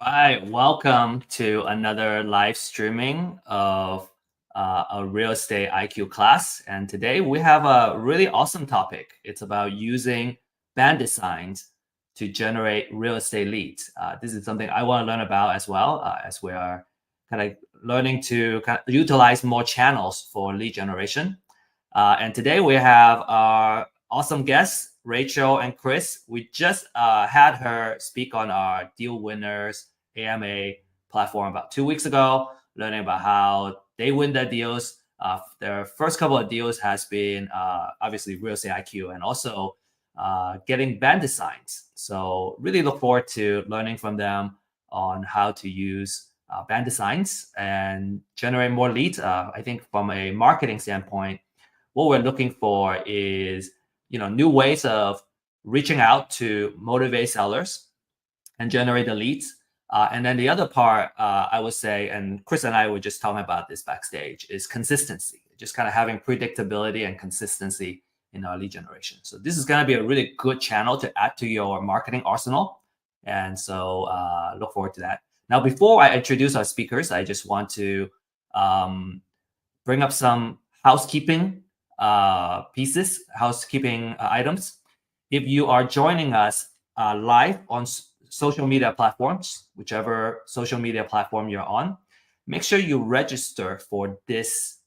Hi, welcome to another live streaming of a real estate IQ class. And today we have a really awesome topic. It's about using Bandit Signs to generate real estate leads. This is something I want to learn about as well, as we are kind of learning to utilize more channels for lead generation. And today we have our awesome guests, Rachel and Chris. We just had her speak on our Deal Winners AMA platform about 2 weeks ago, learning about how they win their deals. Their first couple of deals has been obviously Real Estate IQ and also getting Bandit Signs. So really look forward to learning from them on how to use Bandit Signs and generate more leads. I think from a marketing standpoint, what we're looking for is new ways of reaching out to motivate sellers and generate the leads. And then the other part, I would say, and Chris and I were just talking about this backstage, is consistency, just kind of having predictability and consistency in our lead generation. So this is going to be a really good channel to add to your marketing arsenal. And so look forward to that. Now, before I introduce our speakers, I just want to bring up some housekeeping housekeeping items. If you are joining us live on social media platforms, whichever social media platform you're on, make sure you register for this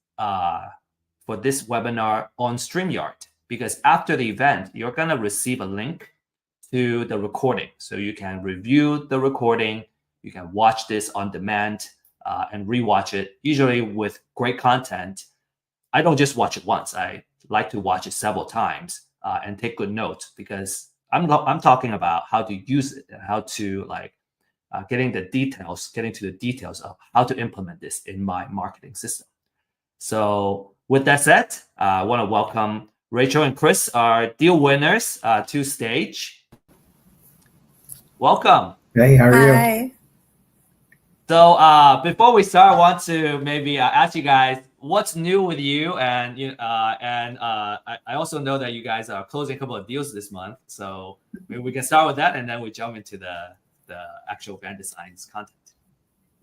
webinar on StreamYard, because after the event, you're gonna receive a link to the recording, so you can review the recording, you can watch this on demand, and rewatch it. Usually with great content, I don't just watch it once. I like to watch it several times and take good notes, because I'm talking about how to use it and how to getting to the details of how to implement this in my marketing system. So with that said, I want to welcome Rachel and Chris, our deal winners, to stage. Welcome. Hey, how are you? Hi. So before we start, I want to maybe ask you guys what's new with you, and I also know that you guys are closing a couple of deals this month, so maybe we can start with that, and then we jump into the actual Bandit Signs content.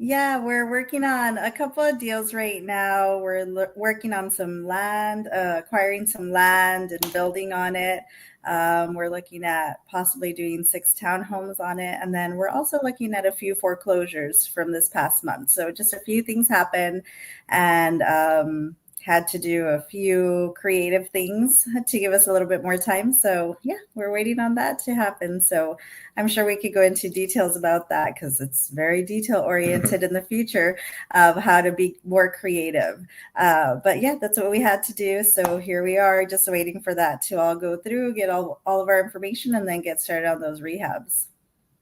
Yeah, we're working on a couple of deals right now. We're working on some land, acquiring some land and building on it. We're looking at possibly doing 6 townhomes on it. And then we're also looking at a few foreclosures from this past month. So just a few things happened, and had to do a few creative things to give us a little bit more time. So yeah, we're waiting on that to happen. So I'm sure we could go into details about that, because it's very detail oriented in the future of how to be more creative. But yeah, that's what we had to do. So here we are, just waiting for that to all go through, get all of our information, and then get started on those rehabs.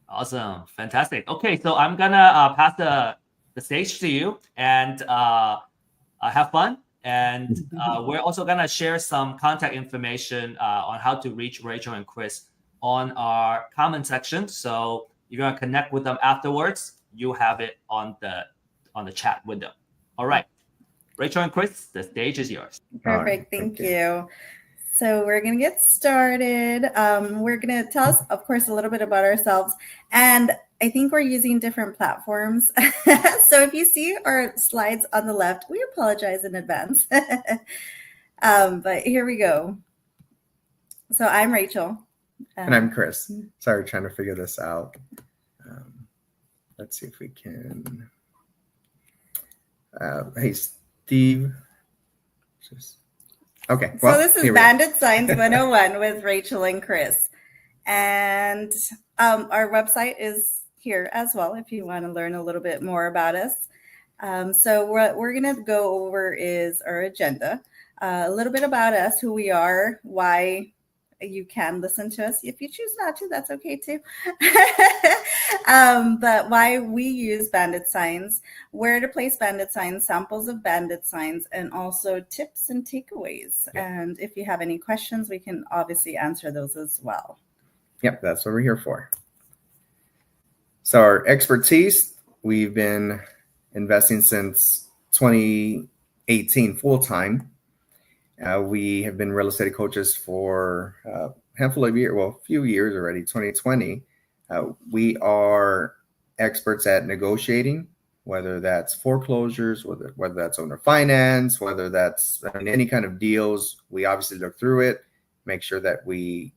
Awesome, fantastic. Okay, so I'm gonna pass the stage to you, and have fun. And we're also gonna share some contact information on how to reach Rachel and Chris on our comment section. So you're gonna connect with them afterwards. You have it on the chat window. All right, Rachel and Chris, the stage is yours. Perfect. Thank you. So we're going to get started. We're going to tell us, of course, a little bit about ourselves. And I think we're using different platforms. So if you see our slides on the left, we apologize in advance. But here we go. So I'm Rachel. And I'm Chris. Sorry, trying to figure this out. Let's see if we can. Hey, Steve. Okay. Well, so this is Bandit Signs 101 with Rachel and Chris. And our website is here as well if you want to learn a little bit more about us. So what we're going to go over is our agenda, a little bit about us, who we are, why you can listen to us. If you choose not to, that's okay too. But why we use Bandit Signs, where to place Bandit Signs, samples of Bandit Signs, and also tips and takeaways. Yeah. And if you have any questions, we can obviously answer those as well. Yep, that's what we're here for. So our expertise, we've been investing since 2018 full-time. We have been real estate coaches for a handful of years, well, a few years already, 2020. We are experts at negotiating, whether that's foreclosures, whether that's owner finance, whether that's any kind of deals. We obviously look through it, make sure that we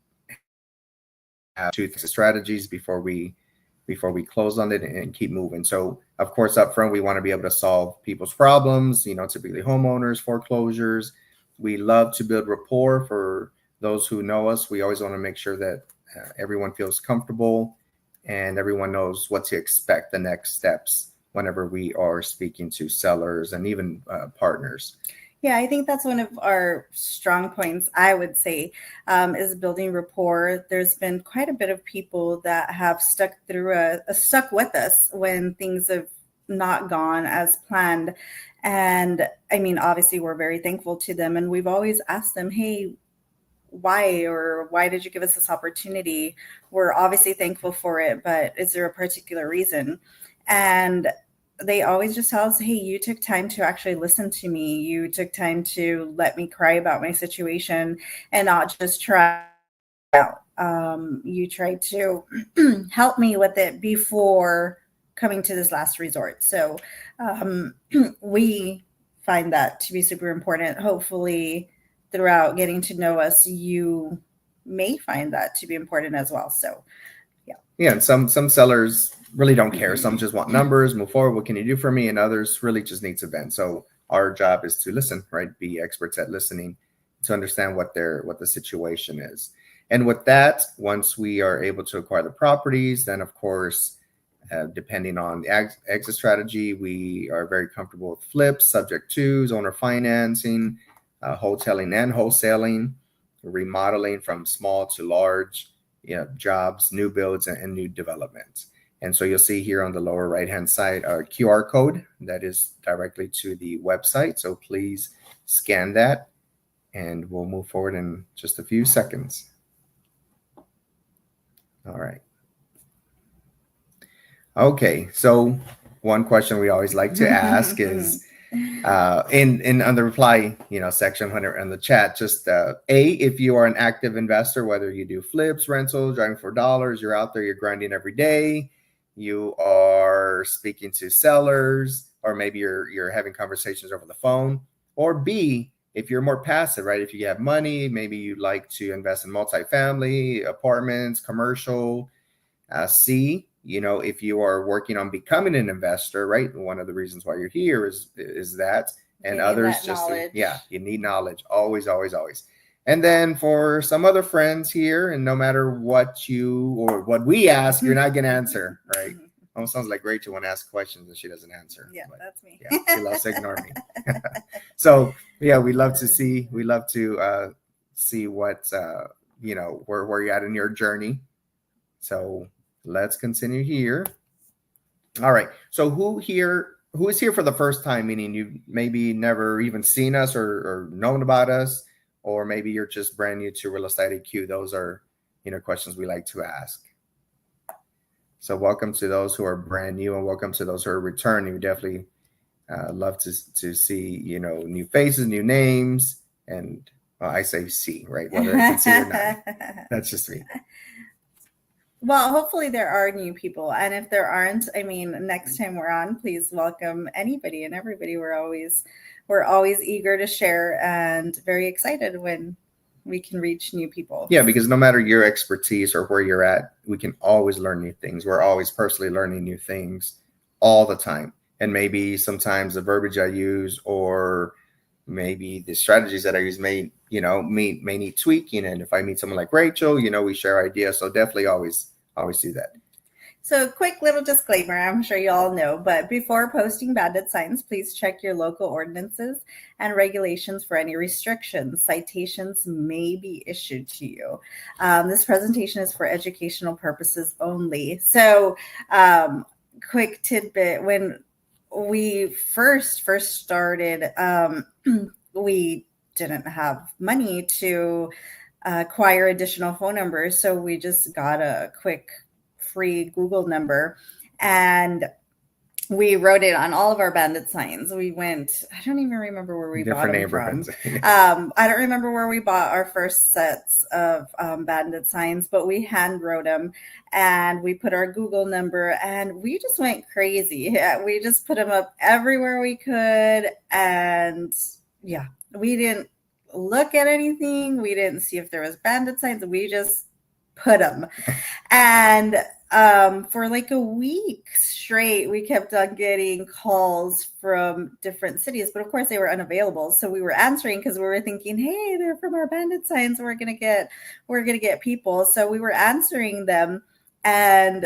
have two strategies before we close on it and keep moving. So of course, up front, we want to be able to solve people's problems, typically homeowners, foreclosures. We love to build rapport. For those who know us, we always want to make sure that everyone feels comfortable and everyone knows what to expect the next steps whenever we are speaking to sellers and even partners. Yeah, I think that's one of our strong points, I would say, is building rapport. There's been quite a bit of people that have stuck with us when things have not gone as planned. And I mean, obviously, we're very thankful to them. And we've always asked them, hey, why did you give us this opportunity? We're obviously thankful for it, but is there a particular reason? And they always just tell us, hey, you took time to actually listen to me. You took time to let me cry about my situation and not just try out. You tried to help me with it before coming to this last resort. So we find that to be super important. Hopefully, throughout getting to know us, you may find that to be important as well. So yeah, and some sellers really don't care. Some just want numbers, move forward. What can you do for me? And others really just need to vent. So our job is to listen, right? Be experts at listening to understand what the situation is. And with that, once we are able to acquire the properties, then of course, depending on the exit strategy, we are very comfortable with flips, subject twos, owner financing, hoteling and wholesaling, remodeling from small to large, jobs, new builds, and new developments. And so you'll see here on the lower right-hand side a QR code that is directly to the website. So please scan that and we'll move forward in just a few seconds. All right. Okay, so one question we always like to ask is in on the reply section when in the chat, just if you are an active investor, whether you do flips, rentals, driving for dollars, you're out there, you're grinding every day, you are speaking to sellers, or maybe you're having conversations over the phone, or B, if you're more passive, right? If you have money, maybe you like to invest in multifamily, apartments, commercial. C, if you are working on becoming an investor, right? One of the reasons why you're here is that, and others just, you need knowledge, always, always, always. And then for some other friends here, and no matter what we ask, you're not going to answer, right? Almost sounds like Rachel when asked questions and she doesn't answer. Yeah, but that's me. Yeah, she loves to ignore me. So yeah, we love to see what, where you're at in your journey. So let's continue here. All right. So who is here for the first time, meaning you've maybe never even seen us or known about us, or maybe you're just brand new to Real Estate IQ. Those are, questions we like to ask. So welcome to those who are brand new and welcome to those who are returning. We definitely love to see, new faces, new names, and I say see, right? Whether I can see or not. That's just me. Well, hopefully there are new people. And if there aren't, next time we're on, please welcome anybody and everybody. We're always eager to share and very excited when we can reach new people. Yeah, because no matter your expertise or where you're at, we can always learn new things. We're always personally learning new things all the time. And maybe sometimes the verbiage I use or maybe the strategies that I use may need tweaking. And if I meet someone like Rachel, we share ideas. So definitely always do that. So quick little disclaimer, I'm sure you all know, but before posting Bandit Signs, please check your local ordinances and regulations for any restrictions. Citations may be issued to you. This presentation is for educational purposes only. So quick tidbit, when we first started, we didn't have money to acquire additional phone numbers. So we just got a quick free Google number. And we wrote it on all of our bandit signs. We went, I don't even remember where we bought them from. I don't remember where we bought our first sets of bandit signs, but we hand wrote them and we put our Google number and we just went crazy. Yeah, we just put them up everywhere we could. And yeah, we didn't look at anything. We didn't see if there was bandit signs. We just put them. And for like a week straight, we kept on getting calls from different cities, but of course they were unavailable. So we were answering because we were thinking, hey, they're from our bandit signs. We're gonna get people. So we were answering them, and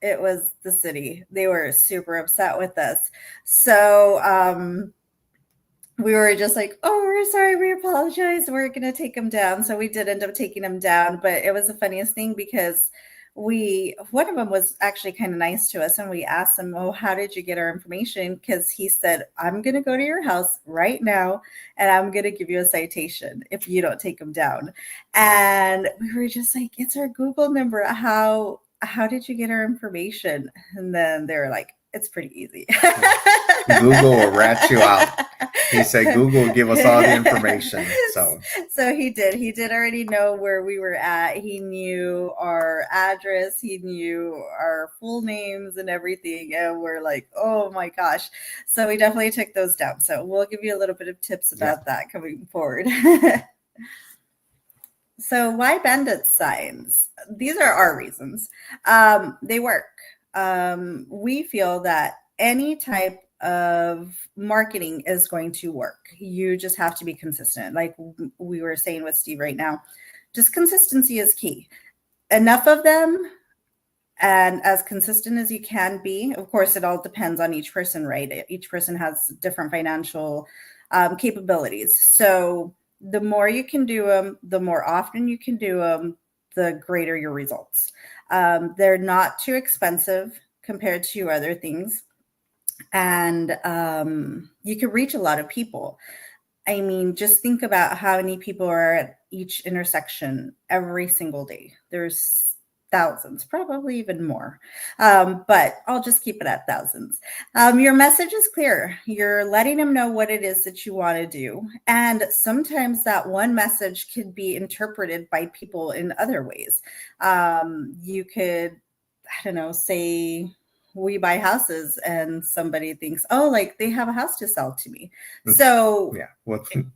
it was the city. They were super upset with us. So we were just like, oh, we're sorry, we apologize, we're gonna take them down. So we did end up taking them down, but it was the funniest thing because one of them was actually kind of nice to us, and we asked him, oh, how did you get our information? Because he said, I'm going to go to your house right now and I'm going to give you a citation if you don't take them down. And we were just like, it's our Google number. How did you get our information? And then they were like, it's pretty easy. Google will rat you out. He said Google will give us all the information. So he did already know where we were at. He knew our address. He knew our full names and everything. And we're like, oh my gosh. So we definitely took those down. So we'll give you a little bit of tips about that coming forward. So why bandit signs? These are our reasons. They work. We feel that any type of marketing is going to work. You just have to be consistent. Like we were saying with Steve right now, just consistency is key. Enough of them and as consistent as you can be. Of course, it all depends on each person, right? Each person has different financial capabilities. So the more you can do them, the more often you can do them, the greater your results. They're not too expensive compared to other things. And you can reach a lot of people. I mean, just think about how many people are at each intersection every single day. There's thousands, probably even more. But I'll just keep it at thousands. Your message is clear. You're letting them know what it is that you want to do. And sometimes that one message could be interpreted by people in other ways. You could, I don't know, say, we buy houses, and somebody thinks, oh, like they have a house to sell to me. So yeah,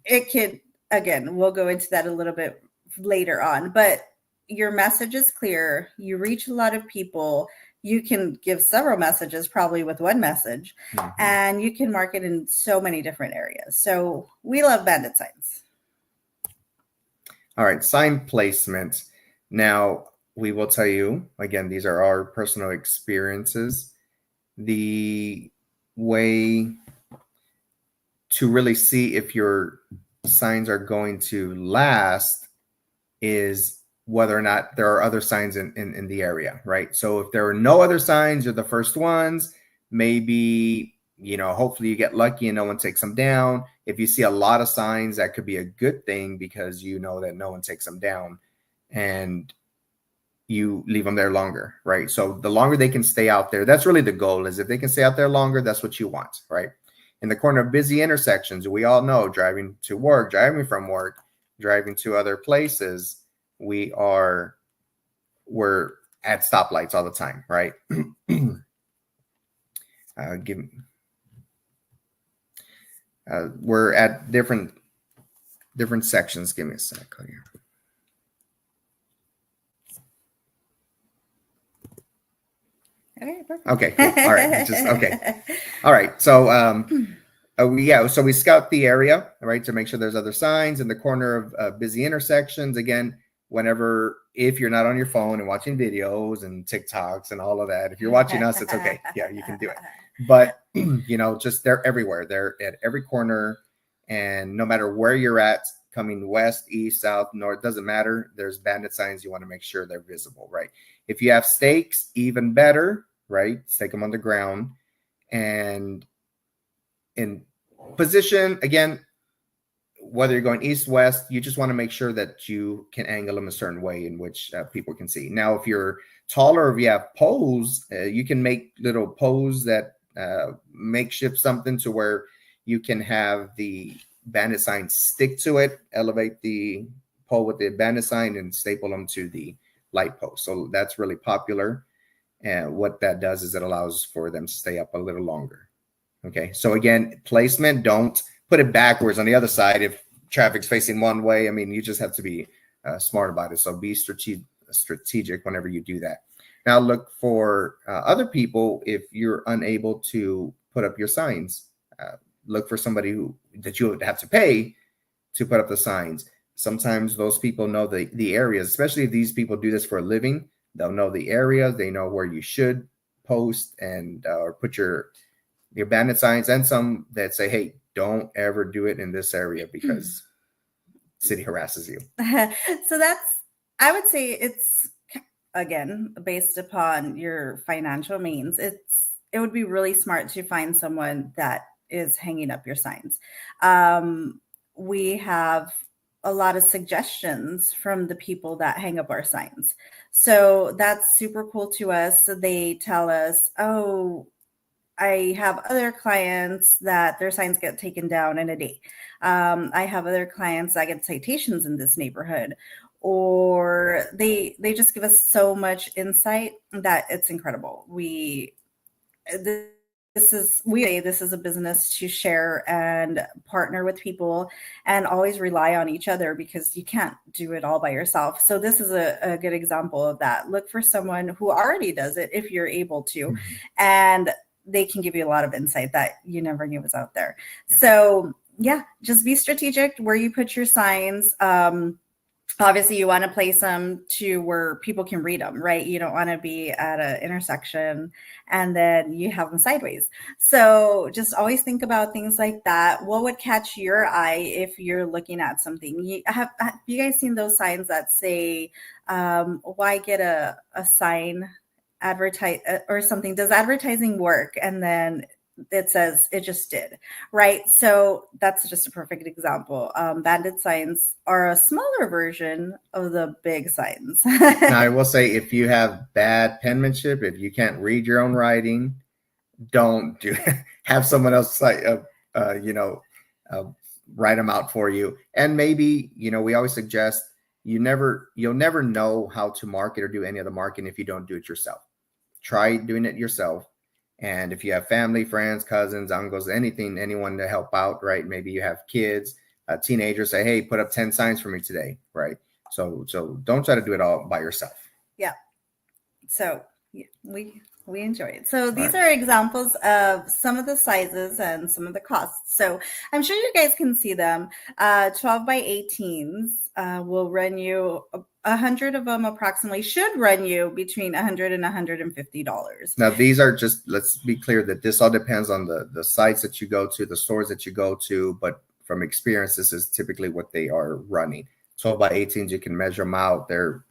it could, again, we'll go into that a little bit later on, but your message is clear. You reach a lot of people. You can give several messages probably with one message, and you can market in so many different areas. So we love bandit signs. All right, sign placement. Now, we will tell you, again, these are our personal experiences. The way to really see if your signs are going to last is whether or not there are other signs in the area, right? So if there are no other signs, you're the first ones, maybe, hopefully you get lucky and no one takes them down. If you see a lot of signs, that could be a good thing because you know that no one takes them down. And you leave them there longer, right? So the longer they can stay out there, that's really the goal, is if they can stay out there longer, that's what you want, right? In the corner of busy intersections, we all know, driving to work, driving from work, driving to other places, we're at stoplights all the time, right? We're at different sections. Give me a sec here. Okay, perfect. Okay, cool. All right. Okay. All right. So so we scout the area, right, to make sure there's other signs in the corner of busy intersections. Again, if you're not on your phone and watching videos and TikToks and all of that, if you're watching us, it's okay. Yeah, you can do it. But just they're everywhere. They're at every corner, and no matter where you're at, coming west, east, south, north, doesn't matter. There's bandit signs. You want to make sure they're visible, right? If you have stakes, even better, right? Stake them on the ground and in position. Again, whether you're going east, west, you just want to make sure that you can angle them a certain way in which people can see. Now, if you're taller, if you have poles, you can make little poles that makeshift something to where you can have the bandit sign stick to it, elevate the pole with the bandit sign, and staple them to the light post. So that's really popular. And what that does is it allows for them to stay up a little longer. Okay. So again, placement, don't put it backwards on the other side if traffic's facing one way. I mean, you just have to be smart about it. So be strategic whenever you do that. Now look for other people. If you're unable to put up your signs, look for somebody that you would have to pay to put up the signs. Sometimes those people know the areas, especially if these people do this for a living. They'll know the areas. They know where you should post and or put your bandit signs, and some that say, hey, don't ever do it in this area because city harasses you. So I would say it's, again, based upon your financial means. It would be really smart to find someone that is hanging up your signs. We have a lot of suggestions from the people that hang up our signs. So that's super cool to us. So they tell us, oh, I have other clients that their signs get taken down in a day. I have other clients that get citations in this neighborhood. Or they just give us so much insight that it's incredible. This is a business to share and partner with people and always rely on each other, because you can't do it all by yourself. So this is a good example of that. Look for someone who already does it if you're able to, and they can give you a lot of insight that you never knew was out there. Yeah. So yeah, just be strategic where you put your signs. Obviously, you want to place them to where people can read them, right? You don't want to be at an intersection and then you have them sideways. So just always think about things like that. What would catch your eye if you're looking at something? Have you guys seen those signs that say, why get a sign advertise or something? Does advertising work? And then it says it just did, right? So that's just a perfect example. Bandit signs are a smaller version of the big signs. Now, I will say, if you have bad penmanship, if you can't read your own writing, don't have someone else write them out for you. And maybe, we always suggest you'll never know how to market or do any of the marketing if you don't do it yourself. Try doing it yourself. And if you have family, friends, cousins, uncles, anyone to help out, right? Maybe you have kids, teenagers, say, hey, put up 10 signs for me today, right? So don't try to do it all by yourself. Yeah. So we enjoy it. So these are examples of some of the sizes and some of the costs. So I'm sure you guys can see them. 12 by 18s will run you 100 of them approximately should run you between $100 and $150. Now, these are just, let's be clear that this all depends on the sites that you go to, the stores that you go to, but from experience, this is typically what they are running. 12 by 18s, you can measure them out. They're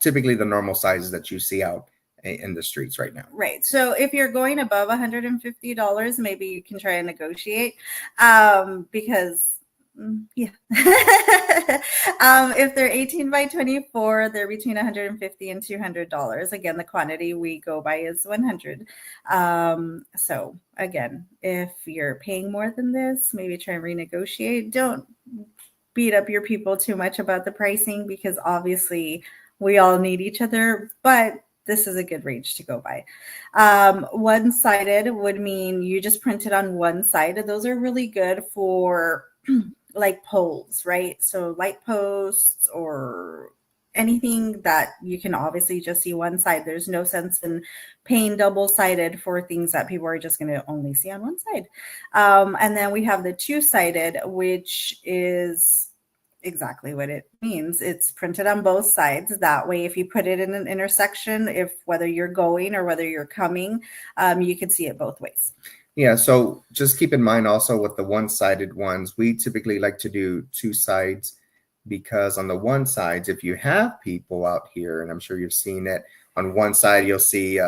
typically the normal sizes that you see out in the streets right now. Right. So if you're going above $150, maybe you can try and negotiate, because if they're 18 by 24, they're between $150 and $200. Again, the quantity we go by is 100. So again, if you're paying more than this, maybe try and renegotiate. Don't beat up your people too much about the pricing, because obviously we all need each other, but this is a good range to go by. One-sided would mean you just print it on one side. Those are really good for like poles, right? So light posts or anything that you can obviously just see one side. There's no sense in paying double-sided for things that people are just going to only see on one side. And then we have the two-sided, which is exactly what it means. It's printed on both sides. That way, if you put it in an intersection, whether you're going or whether you're coming, you can see it both ways. Yeah, so just keep in mind also with the one-sided ones, we typically like to do two sides, because on the one side, if you have people out here, and I'm sure you've seen it, on one side you'll see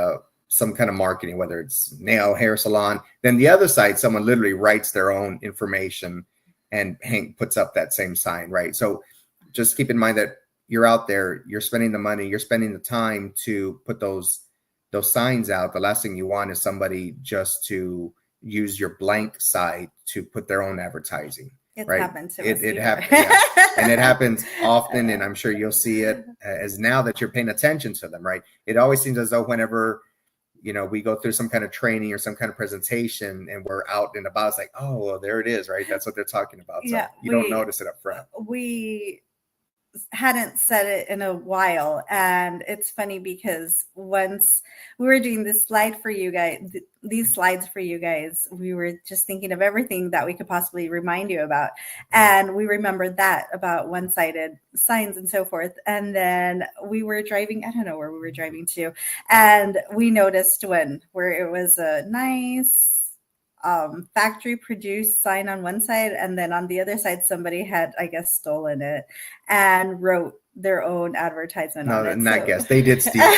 some kind of marketing, whether it's nail, hair salon. Then the other side, someone literally writes their own information and puts up that same sign, right? So just keep in mind that you're out there, you're spending the money, you're spending the time to put those those signs out, the last thing you want is somebody just to use your blank side to put their own advertising. It's right? happened to us. It happens, yeah. And it happens often, and I'm sure you'll see it as now that you're paying attention to them, right? It always seems as though whenever we go through some kind of training or some kind of presentation and we're out and about, it's like, oh, well, there it is, right? That's what they're talking about. So you don't notice it up front. We hadn't said it in a while, and it's funny because once we were doing this slide for you guys, these slides for you guys, we were just thinking of everything that we could possibly remind you about, and we remembered that about one-sided signs and so forth. And then we were driving, I don't know where we were driving to, and we noticed where it was a nice factory produced sign on one side, and then on the other side somebody had, I guess, stolen it and wrote their own advertisement on it. Not guess, they did steal.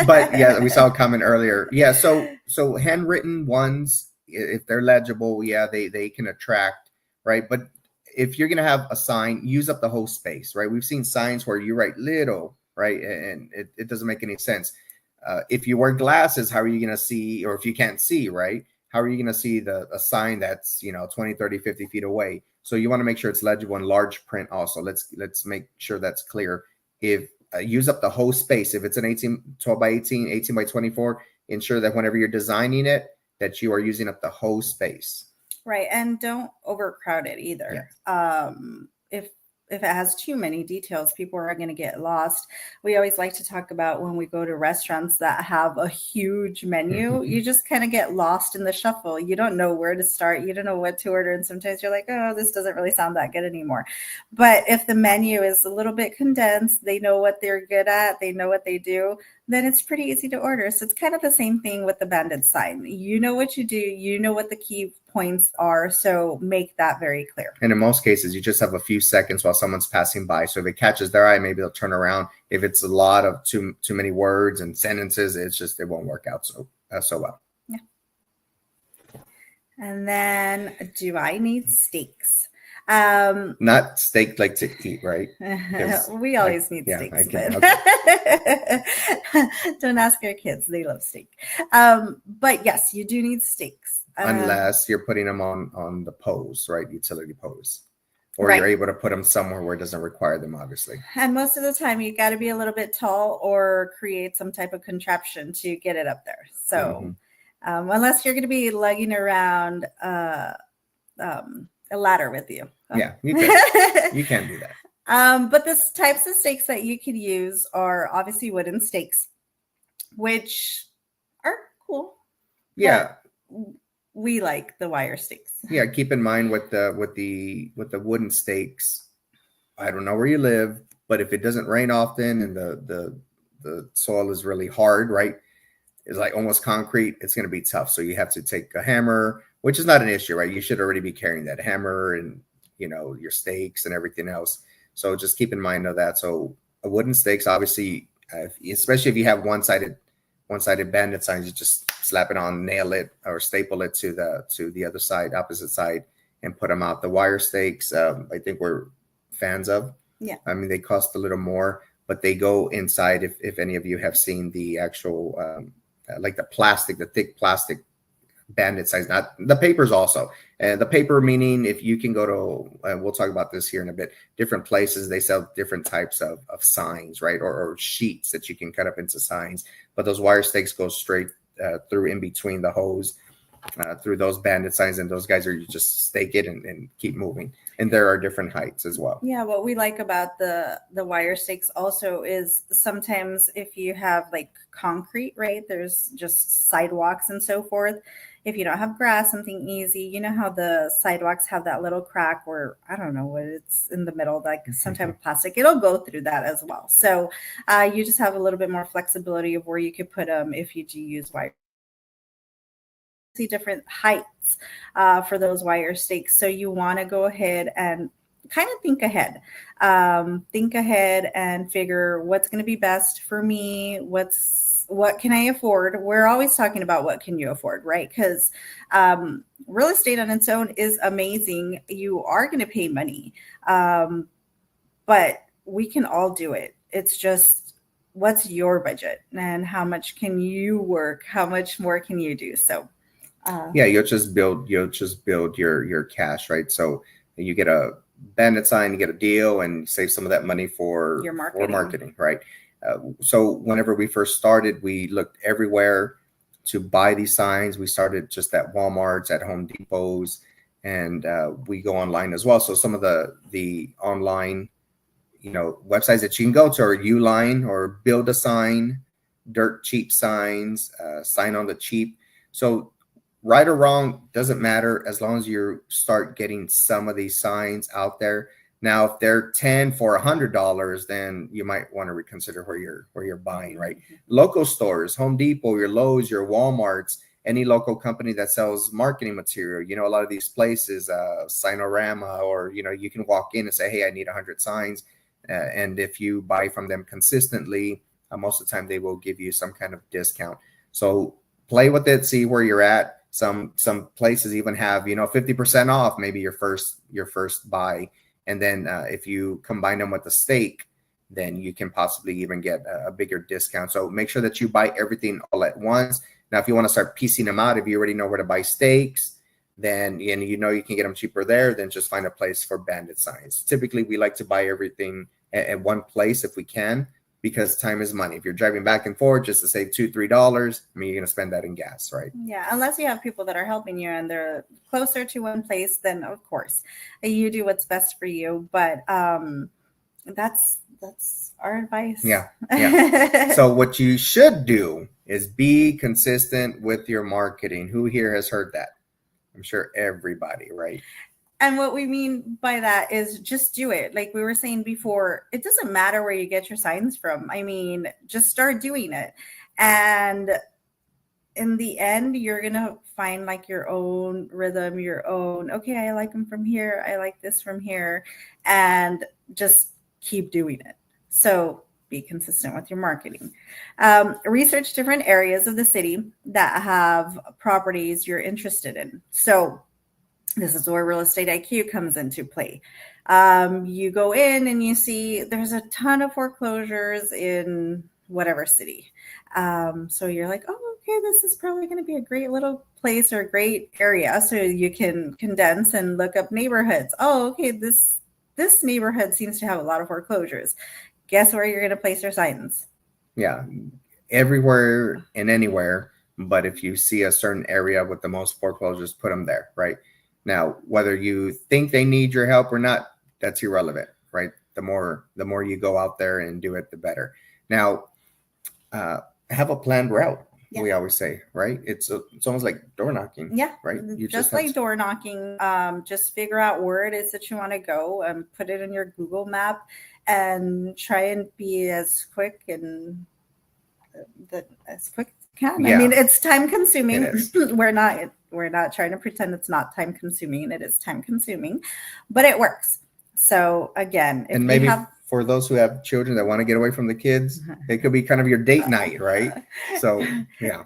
But yeah, we saw a comment earlier. Yeah, so handwritten ones, if they're legible, yeah, they can attract, right? But if you're gonna have a sign, use up the whole space, right? We've seen signs where you write little, right, and it doesn't make any sense. If you wear glasses, how are you gonna see? Or if you can't see, right, how are you going to see a sign that's 20, 30, 50 feet away? So you want to make sure it's legible in large print also. Let's make sure that's clear. If use up the whole space. If it's an 12 by 18, 18 by 24, ensure that whenever you're designing it, that you are using up the whole space. Right. And don't overcrowd it either. Yeah. If it has too many details, people are going to get lost. We always like to talk about when we go to restaurants that have a huge menu, you just kind of get lost in the shuffle. You don't know where to start. You don't know what to order. And sometimes you're like, oh, this doesn't really sound that good anymore. But if the menu is a little bit condensed, they know what they're good at, they know what they do, then it's pretty easy to order. So it's kind of the same thing with the Bandit sign. You know what you do, you know what the key points are, so make that very clear. And in most cases, you just have a few seconds while someone's passing by. So if it catches their eye, maybe they'll turn around. If it's a lot of too many words and sentences, it won't work out so well. Yeah. And then, do I need steaks? Not steak like to eat, right? We always need steaks. Okay. Don't ask our kids; they love steak. But yes, you do need steaks. Unless you're putting them on the pose, right? Utility pose. Or You're able to put them somewhere where it doesn't require them, obviously. And most of the time, you got to be a little bit tall or create some type of contraption to get it up there. So unless you're going to be lugging around a ladder with you. Yeah, you can. You can do that. But the types of stakes that you could use are obviously wooden stakes, which are cool. Yeah. We like the wire stakes. Yeah, keep in mind with the wooden stakes, I don't know where you live, but if it doesn't rain often and the soil is really hard, right? It's like almost concrete, it's going to be tough. So you have to take a hammer, which is not an issue, right? You should already be carrying that hammer and your stakes and everything else. So just keep in mind of that. So a wooden stakes, obviously, especially if you have one-sided bandit signs, you just slap it on, nail it, or staple it to the other side, opposite side, and put them out. The wire stakes, I think we're fans of. Yeah. I mean, they cost a little more, but they go inside. If any of you have seen the actual, like the thick plastic bandit size, not the papers also. The paper meaning if you can go to, we'll talk about this here in a bit, different places, they sell different types of signs, right? Or sheets that you can cut up into signs. But those wire stakes go straight through in between the hose, through those bandit signs. And those guys you just stake it and keep moving. And there are different heights as well. Yeah, what we like about the wire stakes also is sometimes if you have like concrete, right? There's just sidewalks and so forth. If you don't have grass, something easy, you know how the sidewalks have that little crack where, I don't know what it's in the middle, like some type of plastic, it'll go through that as well. So you just have a little bit more flexibility of where you could put them if you do use wire. See different heights for those wire stakes. So you want to go ahead and kind of think ahead and figure what's going to be best for me. What can I afford? We're always talking about what can you afford, right? Because real estate on its own is amazing. You are going to pay money, but we can all do it. It's just what's your budget and how much can you work? How much more can you do? So yeah, you'll just build your cash, right? So you get a Bandit sign, you get a deal, and save some of that money for Your marketing. right? So whenever we first started, we looked everywhere to buy these signs. We started just at Walmart's, at Home Depots, and we go online as well. So some of the online, websites that you can go to are Uline or Build a Sign, Dirt Cheap Signs, Sign on the Cheap. So right or wrong doesn't matter as long as you start getting some of these signs out there. Now, if they're 10 for $100, then you might want to reconsider where you're buying, right? Local stores, Home Depot, your Lowe's, your Walmarts, any local company that sells marketing material. A lot of these places, Signorama, or you can walk in and say, hey, I need 100 signs. And if you buy from them consistently, most of the time they will give you some kind of discount. So play with it, see where you're at. Some places even have 50% off maybe your first buy, and then if you combine them with the steak, then you can possibly even get a bigger discount. So make sure that you buy everything all at once. Now, if you want to start piecing them out, if you already know where to buy steaks, then you can get them cheaper there, then just find a place for Bandit Signs. Typically, we like to buy everything at one place if we can, because time is money. If you're driving back and forth just to save $2-3, you're going to spend that in gas, right? Yeah, unless you have people that are helping you and they're closer to one place, then of course you do what's best for you. But that's our advice. Yeah. So what you should do is be consistent with your marketing. Who here has heard that? I'm sure everybody, right? And what we mean by that is just do it. Like we were saying before, it doesn't matter where you get your signs from. Just start doing it. And in the end, you're going to find like your own rhythm, your own, okay, I like them from here. I like this from here. And just keep doing it. So be consistent with your marketing. Research different areas of the city that have properties you're interested in. So this is where real estate IQ comes into play. You go in and you see there's a ton of foreclosures in whatever city. So you're like, oh, okay, this is probably going to be a great little place or a great area. So you can condense and look up neighborhoods. Oh, okay, this neighborhood seems to have a lot of foreclosures. Guess where you're going to place your signs? Yeah, everywhere and anywhere. But if you see a certain area with the most foreclosures, put them there, right? Now, whether you think they need your help or not, that's irrelevant, right? The more you go out there and do it, the better. Now, have a planned route. Yeah. We always say, right? It's almost like door knocking. Yeah, right. You just like door knocking. Just figure out where it is that you want to go and put it in your Google map, and try and be as quick and as quick as you can. Yeah. It's time consuming. It is. We're not trying to pretend it's not time consuming. It is time consuming, but it works. So again, and maybe for those who have children that want to get away from the kids, it could be kind of your date night, right? So yeah,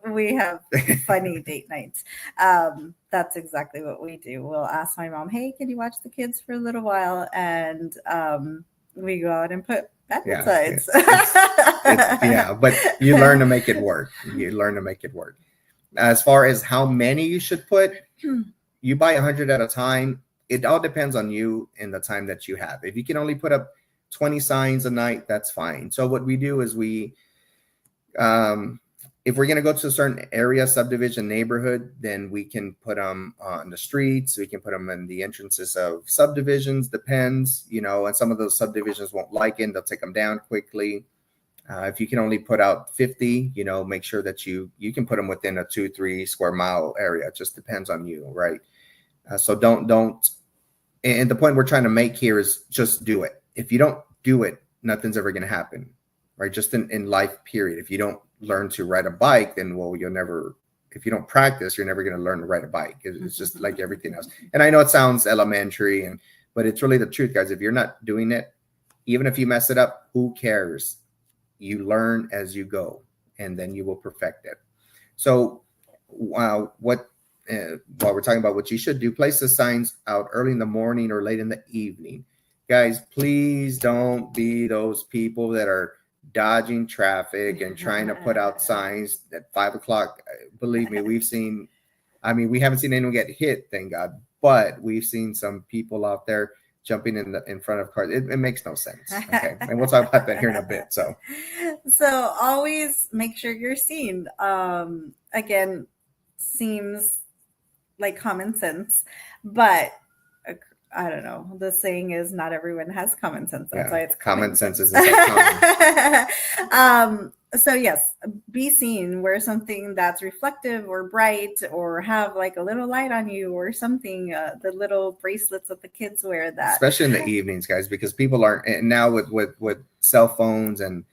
we have funny date nights. That's exactly what we do. We'll ask my mom, hey, can you watch the kids for a little while? And we go out and put Bandit Signs. Yeah, but you learn to make it work. As far as how many you should put, you buy 100 at a time. It all depends on you and the time that you have. If you can only put up 20 signs a night, that's fine. So what we do is if we're going to go to a certain area, subdivision, neighborhood, then we can put them on the streets. We can put them in the entrances of subdivisions, depends, and some of those subdivisions won't like it. They'll take them down quickly. If you can only put out 50, make sure that you can put them within a 2-3 square mile area. It just depends on you, right? So don't. And the point we're trying to make here is just do it. If you don't do it, nothing's ever going to happen, right? Just in life, period. If you don't learn to ride a bike, then if you don't practice, you're never going to learn to ride a bike. It's just like everything else. And I know it sounds elementary, but it's really the truth, guys. If you're not doing it, even if you mess it up, who cares? You learn as you go, and then you will perfect it. So while we're talking about what you should do, place the signs out early in the morning or late in the evening. Guys, please don't be those people that are dodging traffic and trying to put out signs at 5 o'clock. Believe me, we haven't seen anyone get hit, thank God, but we've seen some people out there jumping in front of cars. It makes no sense. Okay. And we'll talk about that here in a bit. So always make sure you're seen. Again, seems like common sense, but I don't know. The saying is not everyone has common sense. That's why it's common sense isn't so common. So yes, be seen. Wear something that's reflective or bright, or have like a little light on you or something. The little bracelets that the kids wear, that especially in the evenings, guys, because people aren't, and now with cell phones and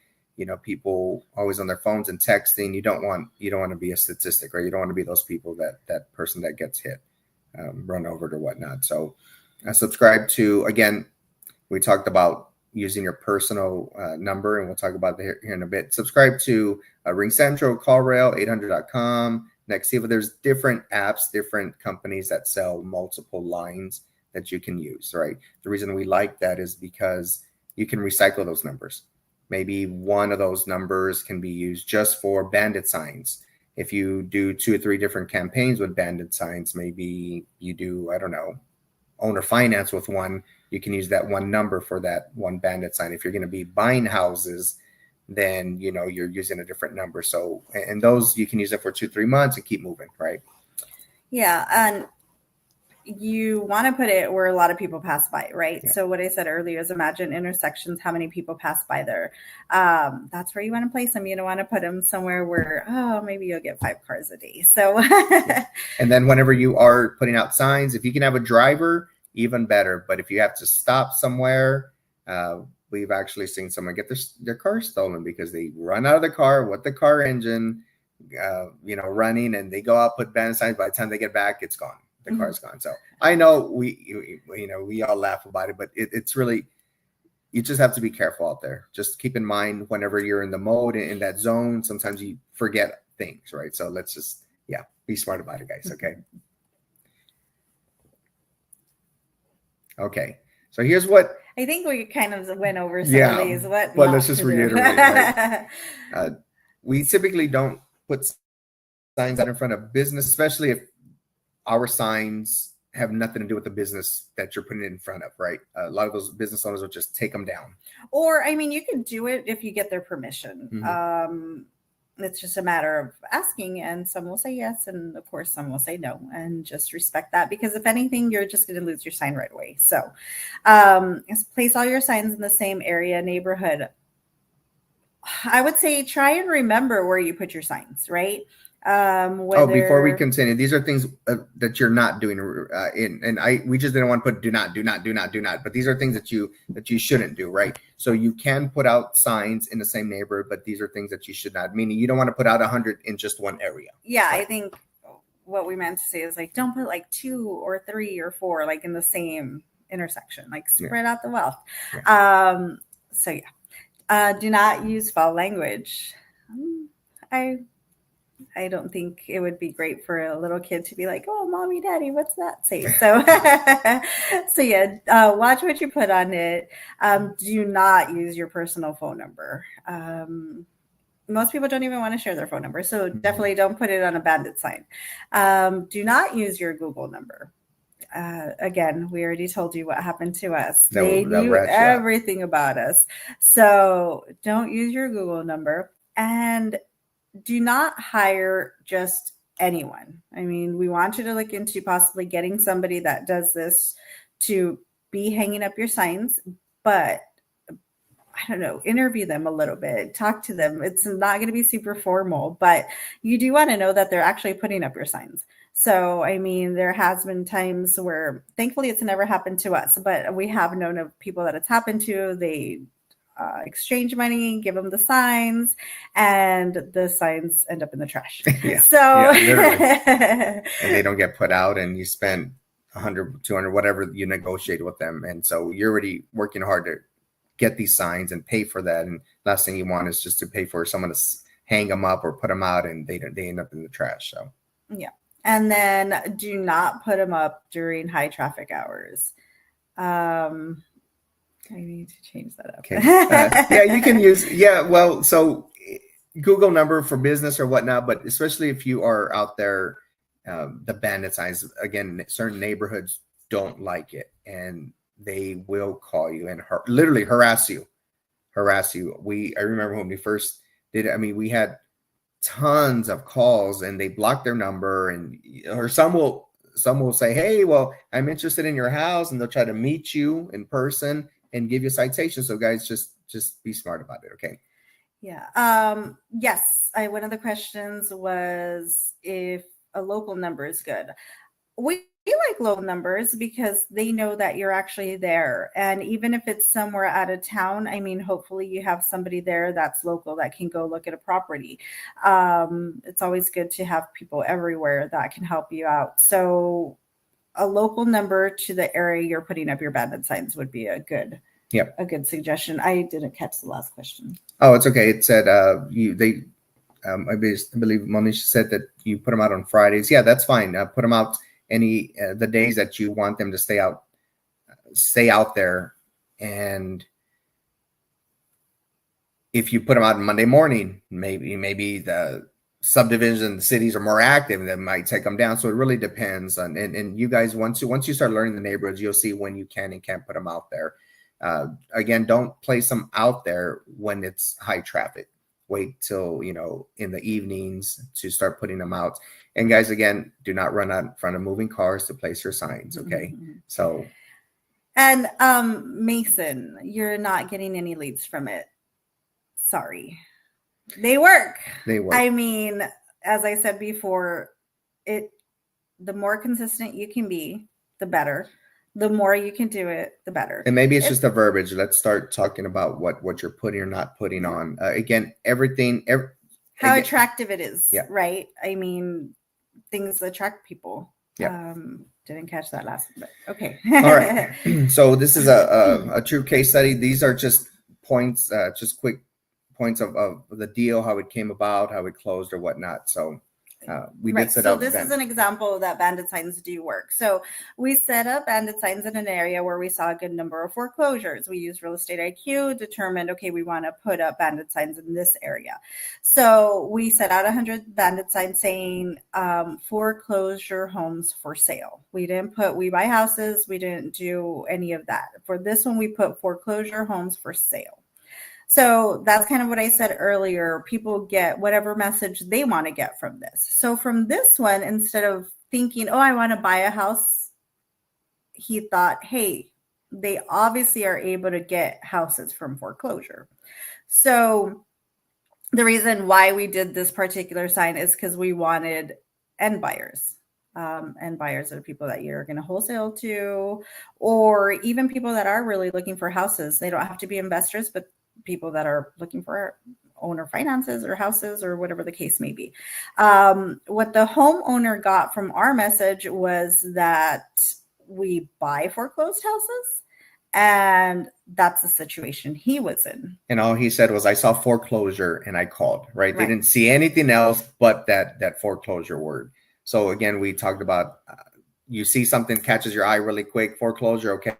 people always on their phones and texting. You don't want to be a statistic, right? You don't want to be those people that person that gets hit, run over or whatnot. So subscribe to, again, we talked about using your personal number, and we'll talk about that here in a bit. Subscribe to Ring Central, CallRail, 800.com, Nexiva. There's different apps, different companies that sell multiple lines that you can use, right? The reason we like that is because you can recycle those numbers. Maybe one of those numbers can be used just for Bandit Signs. If you do 2 or 3 different campaigns with Bandit Signs, maybe you do, I don't know, owner finance with one, you can use that one number for that one Bandit Sign. If you're going to be buying houses, then you're using a different number. So, and those you can use it for 2-3 months and keep moving, right? Yeah, and you want to put it where a lot of people pass by, right? Yeah. So what I said earlier is imagine intersections, how many people pass by there. That's where you want to place them. You don't want to put them somewhere where, maybe you'll get 5 cars a day. So, and then whenever you are putting out signs, if you can have a driver, even better. But if you have to stop somewhere, we've actually seen someone get their car stolen because they run out of the car with the car engine, running, and they go out, put Bandit Signs. By the time they get back, it's gone. The car's gone. So I know we all laugh about it, but it's really, you just have to be careful out there. Just keep in mind whenever you're in the mode, in that zone, sometimes you forget things, right? So let's just, be smart about it, guys. Okay. Okay. So here's what I think we kind of went over some of these. But let's just reiterate. Right? We typically don't put signs out in front of business, especially if our signs have nothing to do with the business that you're putting it in front of, right? A lot of those business owners will just take them down. Or, you can do it if you get their permission. Mm-hmm. It's just a matter of asking, and some will say yes, and of course some will say no, and just respect that, because if anything, you're just going to lose your sign right away. So place all your signs in the same area, neighborhood. I would say try and remember where you put your signs, right? Before we continue, these are things that you're not doing we just didn't want to put do not, but these are things that you shouldn't do, right? So you can put out signs in the same neighborhood, but these are things that you should not, meaning you don't want to put out 100 in just one area. Yeah, right? I think what we meant to say is don't put 2 or 3 or 4 in the same intersection, spread out the wealth. Do not use foul language. I don't think it would be great for a little kid to be like, "Oh, mommy, daddy, what's that say?" So, watch what you put on it. Do not use your personal phone number. Most people don't even want to share their phone number, so definitely don't put it on a Bandit sign. Do not use your Google number. Again, we already told you what happened to us. They knew everything about us. So don't use your Google number, and do not hire just anyone. We want you to look into possibly getting somebody that does this to be hanging up your signs, but I don't know, interview them a little bit, talk to them. It's not going to be super formal, but you do want to know that they're actually putting up your signs. So, there has been times where, thankfully, it's never happened to us, but we have known of people that it's happened to. They exchange money, give them the signs, and the signs end up in the trash. And they don't get put out, and you spend 100, 200, whatever you negotiate with them. And so you're already working hard to get these signs and pay for that. And last thing you want is just to pay for someone to hang them up or put them out, and they end up in the trash. So yeah. And then do not put them up during high traffic hours. I need to change that up. Okay. Yeah, you can use, well, so Google number for business or whatnot, but especially if you are out there, the bandit signs, again, certain neighborhoods don't like it and they will call you and literally harass you. I remember when we first did it, I mean, we had tons of calls and they blocked their number, and or some will say, hey, well, I'm interested in your house, and they'll try to meet you in person and give you a citation. So guys, just be smart about it. Okay. Yeah. Yes. One of the questions was if a local number is good. We like low numbers because they know that you're actually there. And even if it's somewhere out of town, I mean, hopefully you have somebody there that's local that can go look at a property. It's always good to have people everywhere that can help you out. So a local number to the area you're putting up your bandit signs would be a good suggestion. I didn't catch the last question. Oh, it's okay. It said I believe Monish said that you put them out on Fridays. Yeah, that's fine. Put them out the days that you want them to stay out there. And if you put them out on Monday morning, maybe the subdivision, the cities are more active and that might take them down. So it really depends on, and you guys, once you start learning the neighborhoods, you'll see when you can and can't put them out there. Again, don't place them out there when it's high traffic. Wait till, in the evenings to start putting them out. And guys, again, do not run out in front of moving cars to place your signs. Okay. Mm-hmm. So. And Mason, you're not getting any leads from it. Sorry. They work. I mean, as I said before, the more consistent you can be, the better. The more you can do it, the better. And maybe it's just a verbiage. Let's start talking about what you're putting or not putting on. Again, how attractive it is, right? I mean, things attract people. Yeah. Didn't catch that last one, but okay. All right. So this is a true case study. These are just points, just quick points of the deal, how it came about, how it closed or whatnot. So we did set up. So this is an example that bandit signs do work. So we set up bandit signs in an area where we saw a good number of foreclosures. We used real estate IQ, determined, okay, we want to put up bandit signs in this area. So we set out 100 bandit signs saying foreclosure homes for sale. We didn't put we buy houses. We didn't do any of that. For this one, we put foreclosure homes for sale. So that's kind of what I said earlier. People get whatever message they want to get from this. So from this one, instead of thinking, oh, I want to buy a house, he thought, hey, they obviously are able to get houses from foreclosure. So the reason why we did this particular sign is because we wanted end buyers. And buyers are people that you're going to wholesale to, or even people that are really looking for houses. They don't have to be investors, but people that are looking for owner finances or houses or whatever the case may be. What the homeowner got from our message was that we buy foreclosed houses, and that's the situation he was in. And all he said was, I saw foreclosure and I called, right? They didn't see anything else but that foreclosure word. So again, we talked about, you see something catches your eye really quick, foreclosure, okay.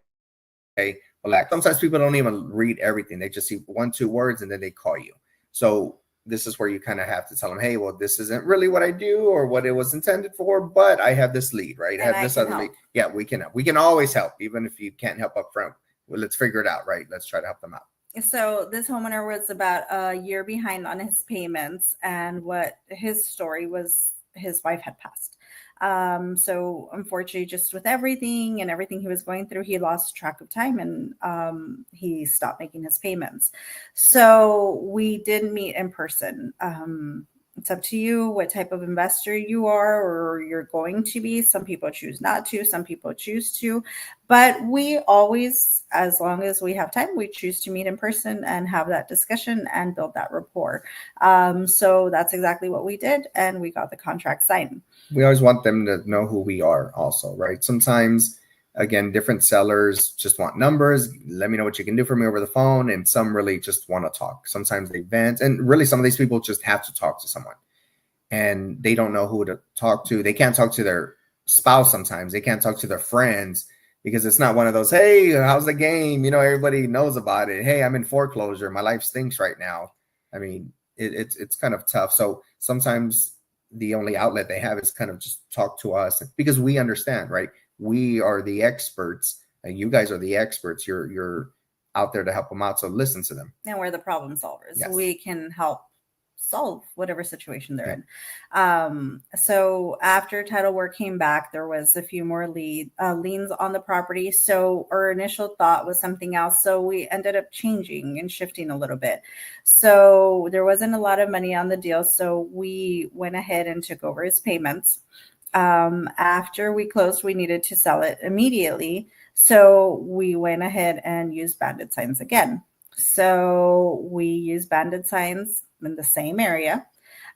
Sometimes people don't even read everything. They just see 1-2 words and then they call you. So this is where you kind of have to tell them, hey, well, this isn't really what I do or what it was intended for, but I have this lead, right? I have this other lead. Yeah, we can help. We can always help, even if you can't help up front. Well, let's figure it out, right? Let's try to help them out. So this homeowner was about a year behind on his payments, and what his story was, his wife had passed. So unfortunately, just with everything he was going through, he lost track of time and he stopped making his payments. So we did meet in person. It's up to you what type of investor you are or you're going to be. Some people choose not to, some people choose to, but we always, as long as we have time, we choose to meet in person and have that discussion and build that rapport. So that's exactly what we did, and we got the contract signed. We always want them to know who we are also, right? Sometimes, again, different sellers just want numbers. Let me know what you can do for me over the phone. And some really just want to talk. Sometimes they vent. And really, some of these people just have to talk to someone. And they don't know who to talk to. They can't talk to their spouse sometimes. They can't talk to their friends. because it's not one of those, hey, how's the game? Everybody knows about it. Hey, I'm in foreclosure. My life stinks right now. I mean, it's kind of tough. So sometimes the only outlet they have is kind of just talk to us, because we understand, right? We are the experts, and you guys are the experts. You're out there to help them out. So listen to them. And we're the problem solvers. Yes. We can help solve whatever situation they're in. So after title work came back, there was a few more liens on the property. So our initial thought was something else. So we ended up changing and shifting a little bit. So there wasn't a lot of money on the deal. So we went ahead and took over his payments. After we closed, we needed to sell it immediately. So we went ahead and used Bandit Signs again. So we used Bandit Signs in the same area.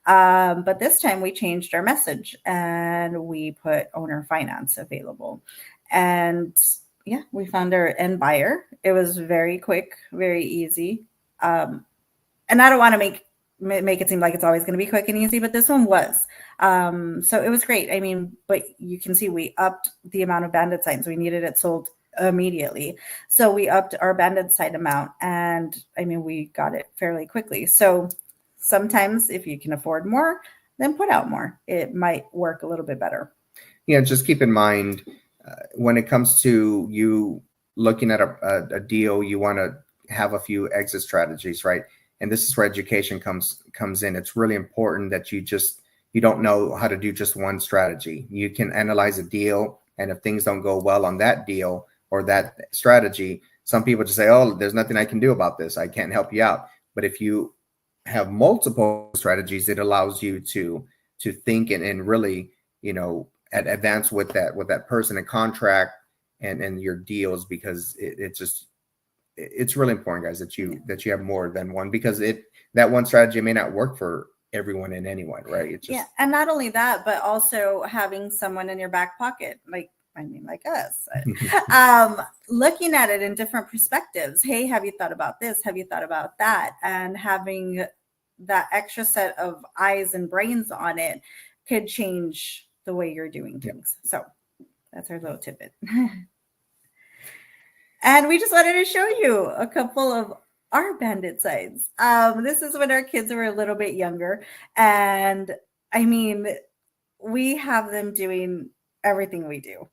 But this time we changed our message and we put owner finance available. And yeah, we found our end buyer. It was very quick, very easy. And I don't want to make it seem like it's always going to be quick and easy, but this one was. So it was great. I mean, but you can see we upped the amount of Bandit Signs. We needed it sold immediately. So we upped our Bandit Sign amount, and I mean, we got it fairly quickly. So sometimes if you can afford more, then put out more. It might work a little bit better. Yeah, just keep in mind when it comes to you looking at a deal, you want to have a few exit strategies, right? And this is where education comes in. It's really important that you don't know how to do just one strategy. You can analyze a deal, and if things don't go well on that deal or that strategy, some people just say, oh, there's nothing I can do about this. I can't help you out. But if you have multiple strategies, it allows you to think and really, advance with that person and contract and your deals, because it's really important, guys, that you have more than one, because that one strategy may not work for everyone and anyone, right? And not only that, but also having someone in your back pocket, like us, looking at it in different perspectives. Hey, have you thought about this? Have you thought about that? And having that extra set of eyes and brains on it could change the way you're doing things. So that's our little tidbit. And we just wanted to show you a couple of our Bandit Signs. This is when our kids were a little bit younger. And I mean, we have them doing everything we do.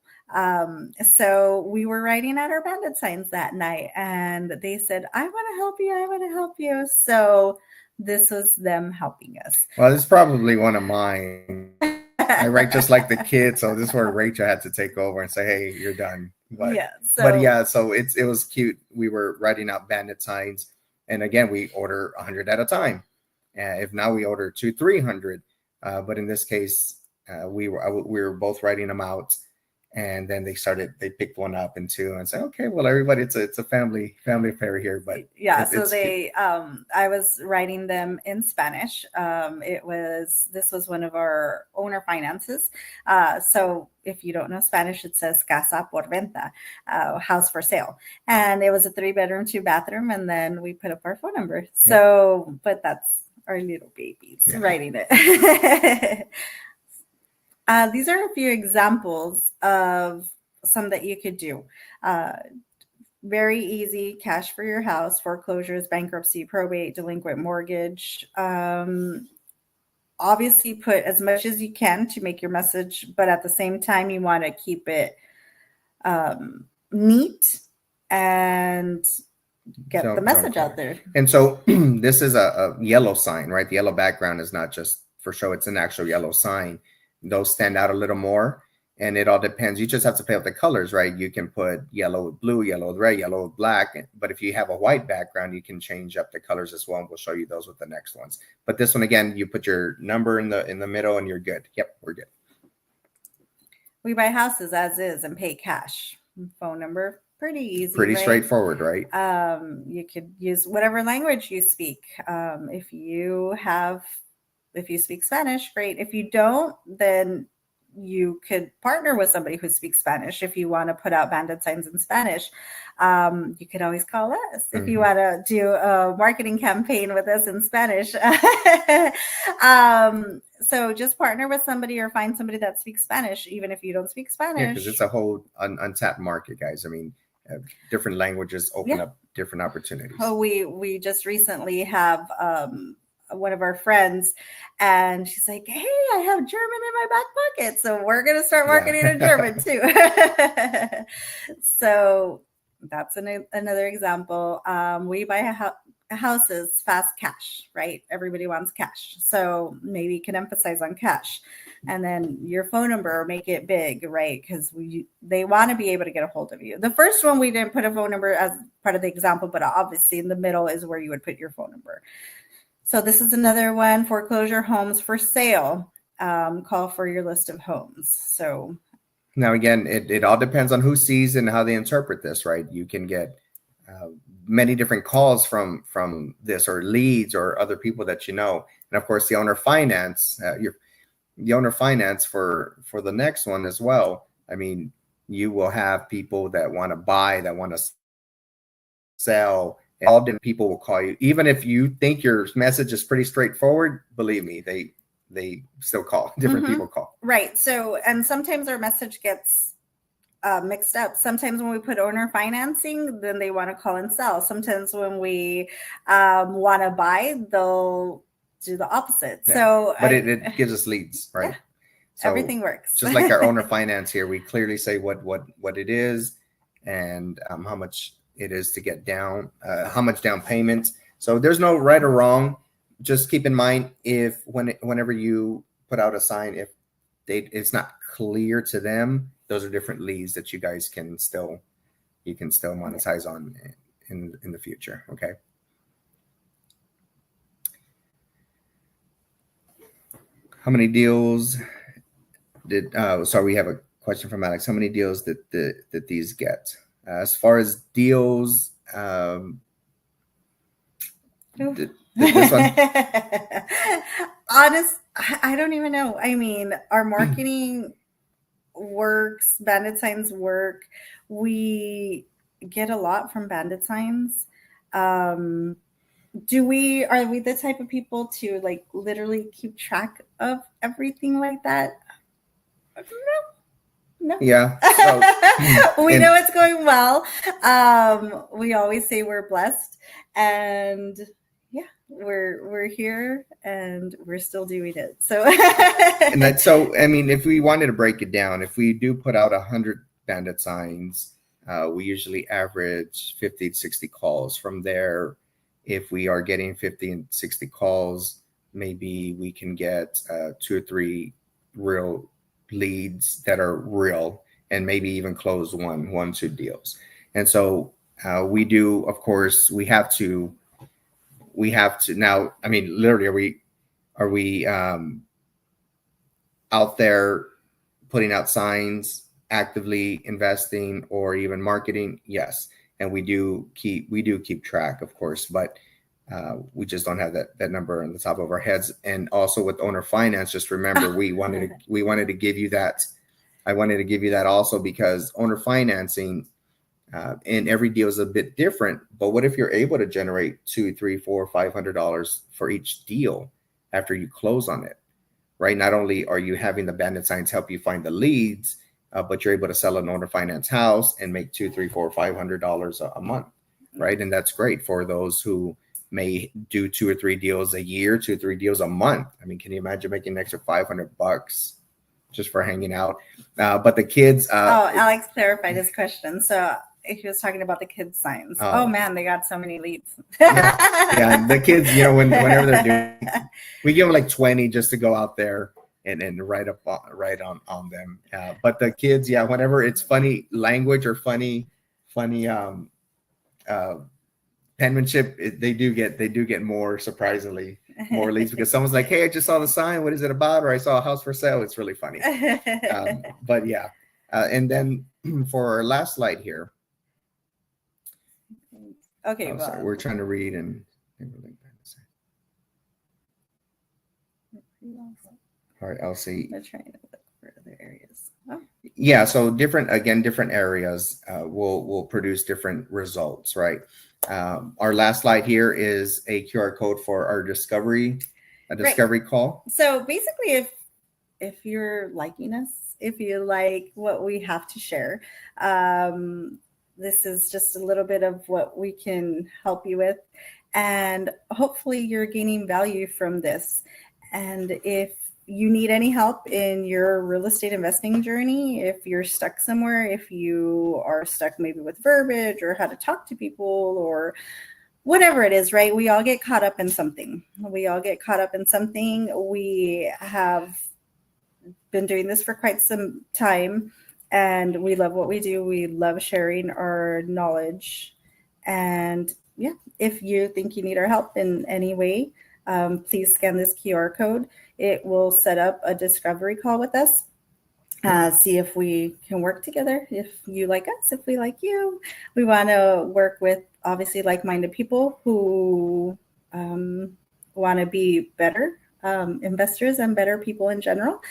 So we were writing out our Bandit Signs that night, and they said, I want to help you. I want to help you. So this was them helping us. Well, this is probably one of mine. I write just like the kids. So this is where Rachel had to take over and say, hey, you're done. So it was cute. We were writing out Bandit Signs. And again, we order 100 at a time. If now we order 200-300. But in this case, we were both writing them out. And then they picked one up and two and said, okay, well, everybody, it's a family affair here. But yeah, I was writing them in Spanish. This was one of our owner finances. So if you don't know Spanish, it says casa por venta, house for sale. And it was a 3-bedroom, 2-bathroom. And then we put up our phone number. So, but that's our little babies writing it. These are a few examples of some that you could do. Very easy: cash for your house, foreclosures, bankruptcy, probate, delinquent mortgage. Obviously, put as much as you can to make your message, but at the same time, you want to keep it neat and get the message out there. And so this is a yellow sign, right? The yellow background is not just for show. It's an actual yellow sign. Those stand out a little more, and it all depends. You just have to play with the colors, right? You can put yellow with blue, yellow with red, yellow with black. But if you have a white background, you can change up the colors as well. And we'll show you those with the next ones. But this one, again, you put your number in the middle and you're good. Yep, we're good. We buy houses as is and pay cash. Phone number, pretty easy. Pretty straightforward, right? You could use whatever language you speak. If you speak Spanish, great. If you don't, then you could partner with somebody who speaks Spanish. If you want to put out Bandit Signs in Spanish, you could always call us. If you want to do a marketing campaign with us in Spanish. So just partner with somebody or find somebody that speaks Spanish, even if you don't speak Spanish. Yeah, because it's a whole untapped market, guys. I mean, different languages open up different opportunities. Oh, we just recently have one of our friends, and she's like, "Hey, I have German in my back pocket, so we're gonna start marketing in German too." So that's another example. We buy houses fast cash, right? Everybody wants cash, so maybe you can emphasize on cash, and then your phone number, make it big, right? Because they want to be able to get a hold of you. The first one, we didn't put a phone number as part of the example, but obviously in the middle is where you would put your phone number. So this is another one: foreclosure homes for sale. Call for your list of homes. So now again, it all depends on who sees and how they interpret this, right? You can get many different calls from this, or leads, or other people that you know. And of course, the owner finance, the owner finance for the next one as well. I mean, you will have people that want to buy, that want to sell. All different people will call you, even if you think your message is pretty straightforward. Believe me, they still call. Different people call. Right. So, and sometimes our message gets mixed up. Sometimes when we put owner financing, then they want to call and sell. Sometimes when we want to buy, they'll do the opposite. Yeah. So, but it gives us leads, right? Yeah. So everything works. Just like our owner finance here, we clearly say what it is, and how much it is to get down, how much down payment. So there's no right or wrong. Just keep in mind, whenever you put out a sign, if it's not clear to them, those are different leads that you guys can still monetize on in the future. Okay. How many deals did? Sorry, we have a question from Alex. How many deals did these get? As far as deals, did this one? I don't even know. I mean, our marketing works, Bandit Signs work. We get a lot from Bandit Signs. Are we the type of people to like literally keep track of everything like that? No. Yeah. So, we know it's going well. We always say we're blessed, and yeah, we're here and we're still doing it. So and that's so, I mean, if we wanted to break it down, if we do put out 100 Bandit Signs, we usually average 50 to 60 calls. From there, if we are getting 50 and 60 calls, maybe we can get 2 or 3 real leads that are real, and maybe even close 1-2 deals. And so we do, of course, we have to now. I mean, literally, are we out there putting out signs, actively investing, or even marketing? Yes. And we do keep track, of course, but we just don't have that number on the top of our heads. And also with owner finance, just remember, we wanted to give you that. I wanted to give you that also, because owner financing, and every deal is a bit different. But what if you're able to generate $200, $300, $400, $500 for each deal after you close on it, right? Not only are you having the Bandit Signs help you find the leads, but you're able to sell an owner finance house and make $200, $300, $400, $500 a month, right? And that's great for those who may do 2 or 3 deals a year, 2 or 3 deals a month. I mean, can you imagine making an extra $500 just for hanging out? But the kids. Alex clarified his question. So he was talking about the kids' signs. Oh man, they got so many leads. Yeah, the kids, whenever they're doing, we give them like 20 just to go out there and write on them. But the kids, whenever it's funny language or funny penmanship, they do get more, surprisingly, more leads, because someone's like, "Hey, I just saw the sign. What is it about?" Or, "I saw a house for sale." It's really funny. But yeah, and then for our last slide here. Okay, sorry, we're trying to read and. All right, Elsie. We're trying to look for other areas. Oh. Yeah, so different areas will produce different results, right? Our last slide here is a QR code for our discovery a discovery call. So basically, if you're liking us, if you like what we have to share, this is just a little bit of what we can help you with. And hopefully you're gaining value from this. And if you need any help in your real estate investing journey, if you're stuck somewhere, if you are stuck maybe with verbiage or how to talk to people or whatever it is, right? We all get caught up in something. We have been doing this for quite some time, and we love what we do. We love sharing our knowledge. And yeah, if you think you need our help in any way, please scan this QR code. It will set up a discovery call with us. See if we can work together. If you like us, if we like you, we want to work with obviously like-minded people who want to be better investors and better people in general.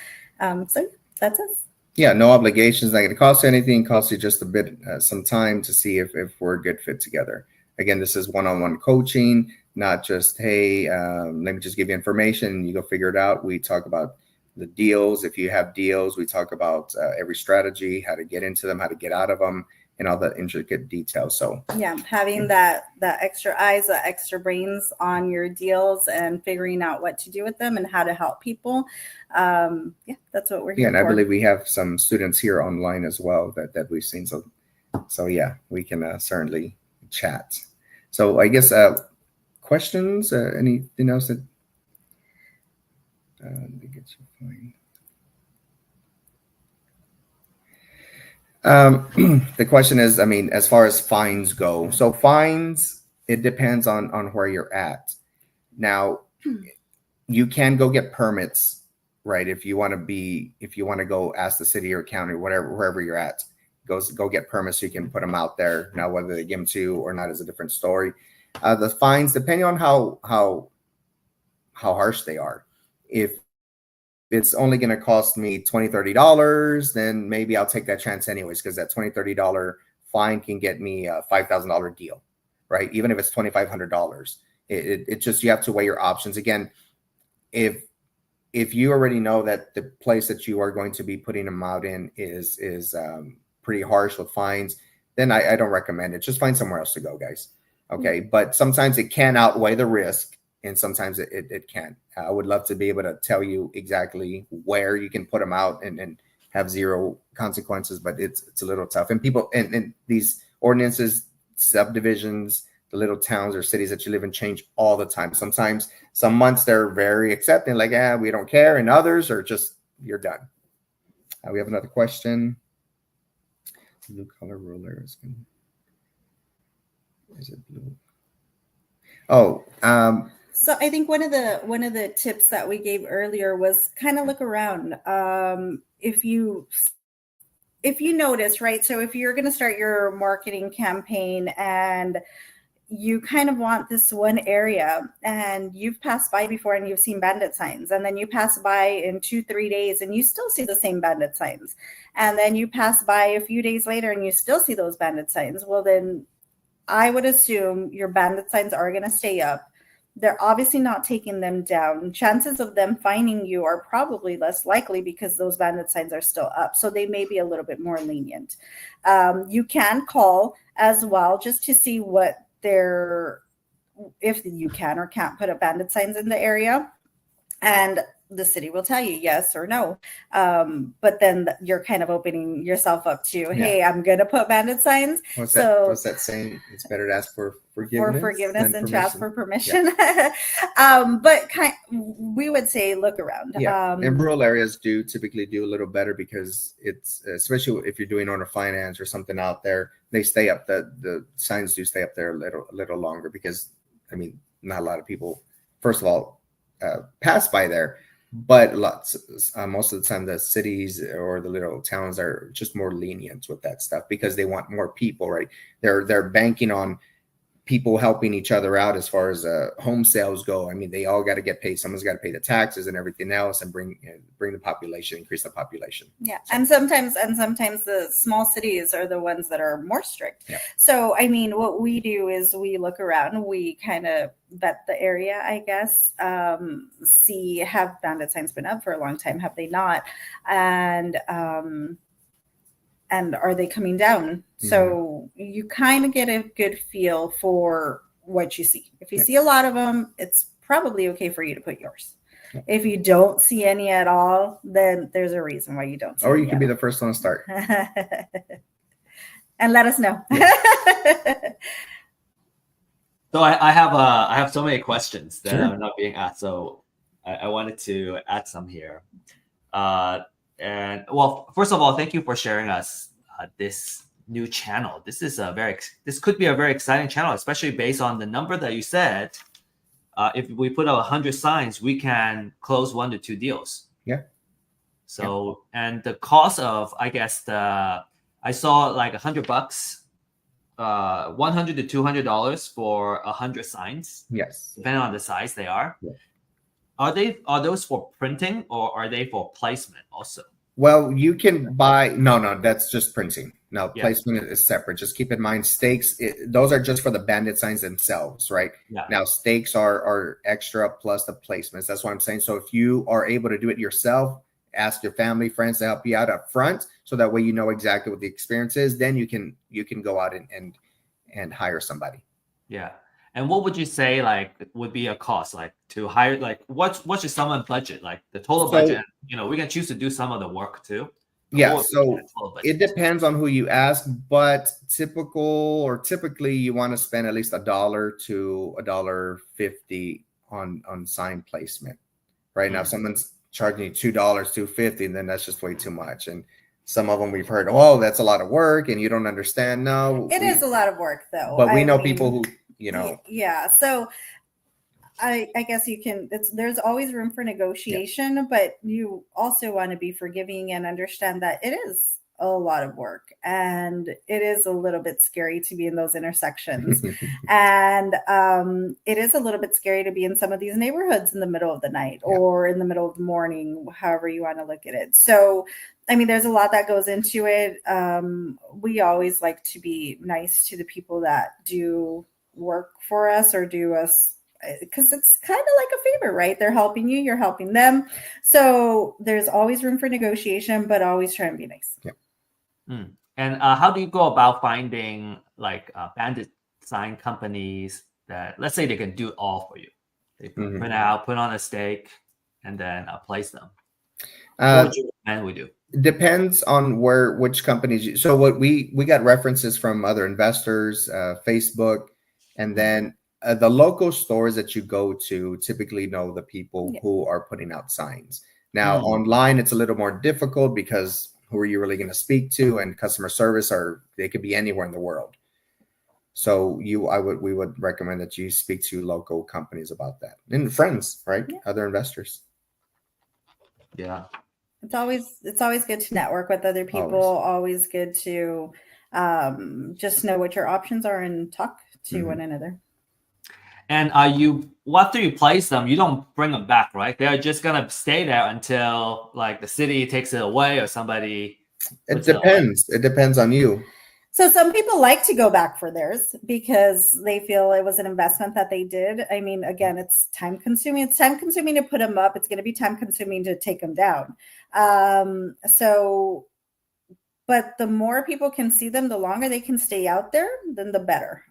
So that's us. Yeah, no obligations. Not going to cost you anything. Cost you just a bit, some time to see if we're a good fit together. Again, this is one-on-one coaching, not just, hey, let me just give you information. You go figure it out. We talk about the deals. If you have deals, we talk about every strategy, how to get into them, how to get out of them, and all the intricate details. So yeah, having that extra eyes, that extra brains on your deals and figuring out what to do with them and how to help people. Yeah, that's what we're here and for. I believe we have some students here online as well that we've seen. So yeah, we can certainly chat. So I guess questions, anything else that let me get you fine. The question is, I mean, as far as fines go, so fines, it depends on where you're at. Now, you can go get permits, right? If you want to go ask the city or county, wherever you're at, go get permits so you can put them out there. Now, whether they give them to you or not is a different story. The fines, depending on how harsh they are. If it's only going to cost me $20, $30, then maybe I'll take that chance anyways, because that $20, $30 fine can get me a $5,000 deal, right? Even if it's $2,500, it just, you have to weigh your options. Again, if you already know that the place that you are going to be putting them out in is pretty harsh with fines, then I don't recommend it. Just find somewhere else to go, guys. Okay. But sometimes it can outweigh the risk, and sometimes it can't. I would love to be able to tell you exactly where you can put them out and have zero consequences, but it's a little tough. And people and these ordinances, subdivisions, the little towns or cities that you live in change all the time. Sometimes some months they're very accepting, like, we don't care, and others are just, you're done. We have another question. Blue color ruler is it blue? Oh, so I think one of the tips that we gave earlier was kind of look around. If you notice, right? So if you're going to start your marketing campaign and you kind of want this one area, and you've passed by before and you've seen bandit signs, and then you pass by in 2-3 days and you still see the same bandit signs, and then you pass by a few days later and you still see those bandit signs, well, then I would assume your bandit signs are going to stay up. They're obviously not taking them down. Chances of them finding you are probably less likely because those bandit signs are still up. So they may be a little bit more lenient. You can call as well just to see if you can or can't put up bandit signs in the area. And the city will tell you yes or no. But then you're kind of opening yourself up to, hey, I'm going to put bandit signs. What's that saying? It's better to ask for forgiveness than to ask for permission. Yeah. But we would say look around. Yeah. And rural areas do typically do a little better because it's, especially if you're doing owner finance or something out there, they stay up. The signs do stay up there a little longer because, I mean, not a lot of people, first of all, pass by there. But most of the time, the cities or the little towns are just more lenient with that stuff because they want more people, right? They're banking on people helping each other out as far as home sales go. I mean, they all got to get paid. Someone's got to pay the taxes and everything else, and bring the population, increase the population. Yeah, so. and sometimes the small cities are the ones that are more strict. Yeah. So I mean, what we do is we look around and we kind of vet the area, I guess. See, have Bandit Signs been up for a long time? Have they not? And are they coming down? Mm-hmm. So you kind of get a good feel for what you see. If you see a lot of them, it's probably okay for you to put yours. Yeah. If you don't see any at all, then there's a reason why you don't see or you can be the first one to start. And let us know. Yeah. So I have so many questions that are not being asked. So I wanted to add some here. And well, first of all, thank you for sharing us this new channel. This could be a very exciting channel, especially based on the number that you said. If we put out 100 signs, we can close 1 to 2 deals. Yeah. So and the cost of, I guess I saw like $100, $100 to $200 for 100 signs. Yes. Depending on the size they are. Yeah. Are those for printing or are they for placement also? Well, you can buy no, that's just printing. No, placement is separate. Just keep in mind stakes, those are just for the Bandit signs themselves, right? Yeah. Now stakes are extra plus the placements. That's what I'm saying. So if you are able to do it yourself, ask your family, friends to help you out up front, so that way you know exactly what the experience is. Then you can go out and hire somebody. Yeah. And what would you say like would be a cost like to hire, like what's your someone budget, like the total budget? You know, we can choose to do some of the work too. Yeah, so it depends on who you ask, but typically you want to spend at least $1 to $1.50 on sign placement. Right now, if someone's charging you $2, $2.50, then that's just way too much. And some of them we've heard, oh, that's a lot of work, and you don't understand. No, it is a lot of work though. But we know people who, you know. Yeah, so I guess you can, there's always room for negotiation, but you also want to be forgiving and understand that it is a lot of work and it is a little bit scary to be in those intersections. And it is a little bit scary to be in some of these neighborhoods in the middle of the night or in the middle of the morning, however you want to look at it. So, I mean, there's a lot that goes into it. We always like to be nice to the people that do work for us or do us, because it's kind of like a favor, right? They're helping you, you're helping them. So there's always room for negotiation, but always try and be nice. Yeah. And how do you go about finding like Bandit sign companies that, let's say, they can do it all for you? They print out, put on a stake, and then place them. What would you recommend we do? Depends on which companies. So what we got references from other investors, Facebook, and then the local stores that you go to typically know the people who are putting out signs. Now online, it's a little more difficult because who are you really going to speak to? And customer service they could be anywhere in the world. So we would recommend that you speak to local companies about that and friends, right? Yeah. Other investors. Yeah. It's always good to network with other people. Always good to just know what your options are and talk to one another. And after you place them, you don't bring them back, right? They're just gonna stay there until like the city takes it away or somebody. It depends. It depends on you. So some people like to go back for theirs because they feel it was an investment that they did. I mean, again, it's time consuming. It's time consuming to put them up. It's going to be time consuming to take them down. But the more people can see them, the longer they can stay out there, then the better.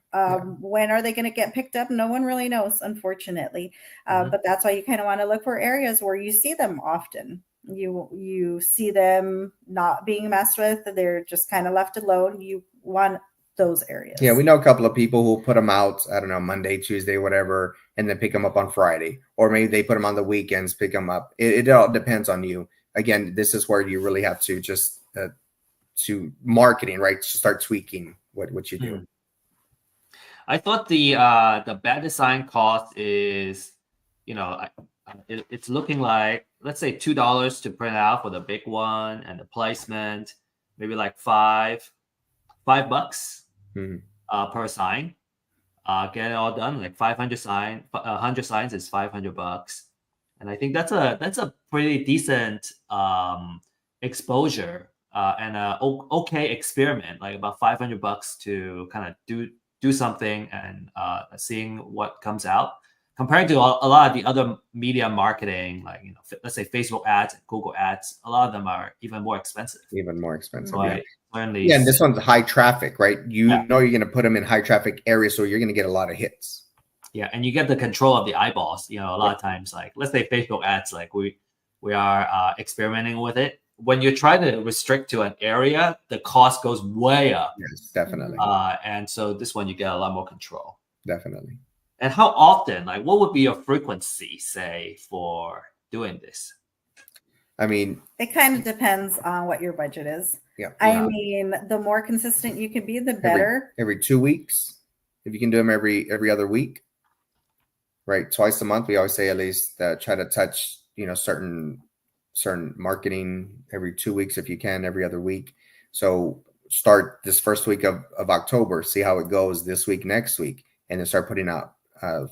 When are they going to get picked up? No one really knows, unfortunately. But that's why you kind of want to look for areas where you see them often. You see them not being messed with. They're just kind of left alone. You want those areas. Yeah, we know a couple of people who put them out, I don't know, Monday, Tuesday, whatever, and then pick them up on Friday. Or maybe they put them on the weekends, pick them up. It all depends on you. Again, this is where you really have to just to marketing, right? To start tweaking what you do. I thought the bad design cost is, it's looking like, let's say $2 to print out for the big one and the placement, maybe like $5 per sign. get it all done. Like 100 signs is $500, and I think that's a pretty decent exposure and a okay experiment. Like about $500 to kind of do something and seeing what comes out. Compared to a lot of the other media marketing, like let's say Facebook ads, Google ads, a lot of them are even more expensive. Even more expensive. So I certainly yeah, and this one's high traffic, right? You Yeah. know you're going to put them in high traffic areas, so you're going to get a lot of hits. Yeah, and you get the control of the eyeballs. A lot of times, like let's say Facebook ads, like we are experimenting with it. When you try to restrict to an area, the cost goes way up. Yes, definitely. And so this one you get a lot more control. Definitely. And how often, like what would be your frequency, say, for doing this? I mean, it kind of depends on what your budget is. Yeah. I mean, the more consistent you can be, the better. Every 2 weeks, if you can do them every other week, right? Twice a month. We always say at least try to touch, certain marketing every 2 weeks if you can, every other week. So start this first week of October, see how it goes this week, next week, and then start putting out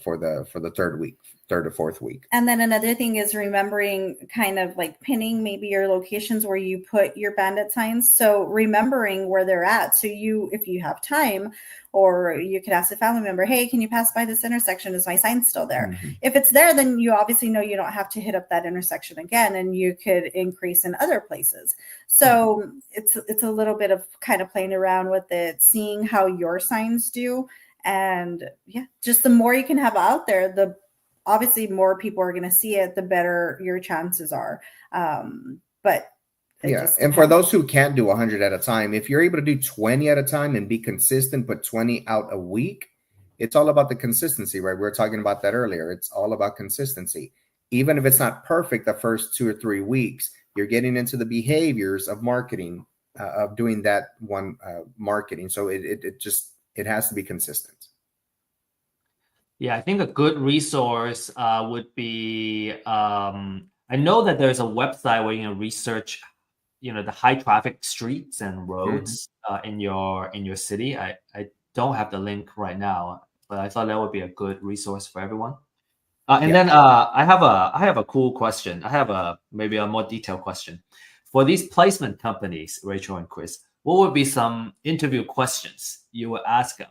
for the third or fourth week. And then another thing is remembering, kind of like pinning maybe your locations where you put your bandit signs. So remembering where they're at. So if you have time, or you could ask a family member, hey, can you pass by this intersection? Is my sign still there? Mm-hmm. If it's there, then you obviously know you don't have to hit up that intersection again, and you could increase in other places. So it's a little bit of kind of playing around with it, seeing how your signs do. And yeah, just the more you can have out there, the obviously more people are going to see it, the better your chances are. But yeah, and for those who can't do 100 at a time, if you're able to do 20 at a time and be consistent, put 20 out a week, it's all about the consistency, right? We were talking about that earlier. It's all about consistency. Even if it's not perfect the first 2 or 3 weeks, you're getting into the behaviors of marketing, of doing that one marketing. So it has to be consistent. Yeah, I think a good resource would be, I know that there's a website where you can research, the high traffic streets and roads in your city. I don't have the link right now, but I thought that would be a good resource for everyone. Then I have a cool question. I have maybe a more detailed question. For these placement companies, Rachel and Chris, what would be some interview questions you would ask them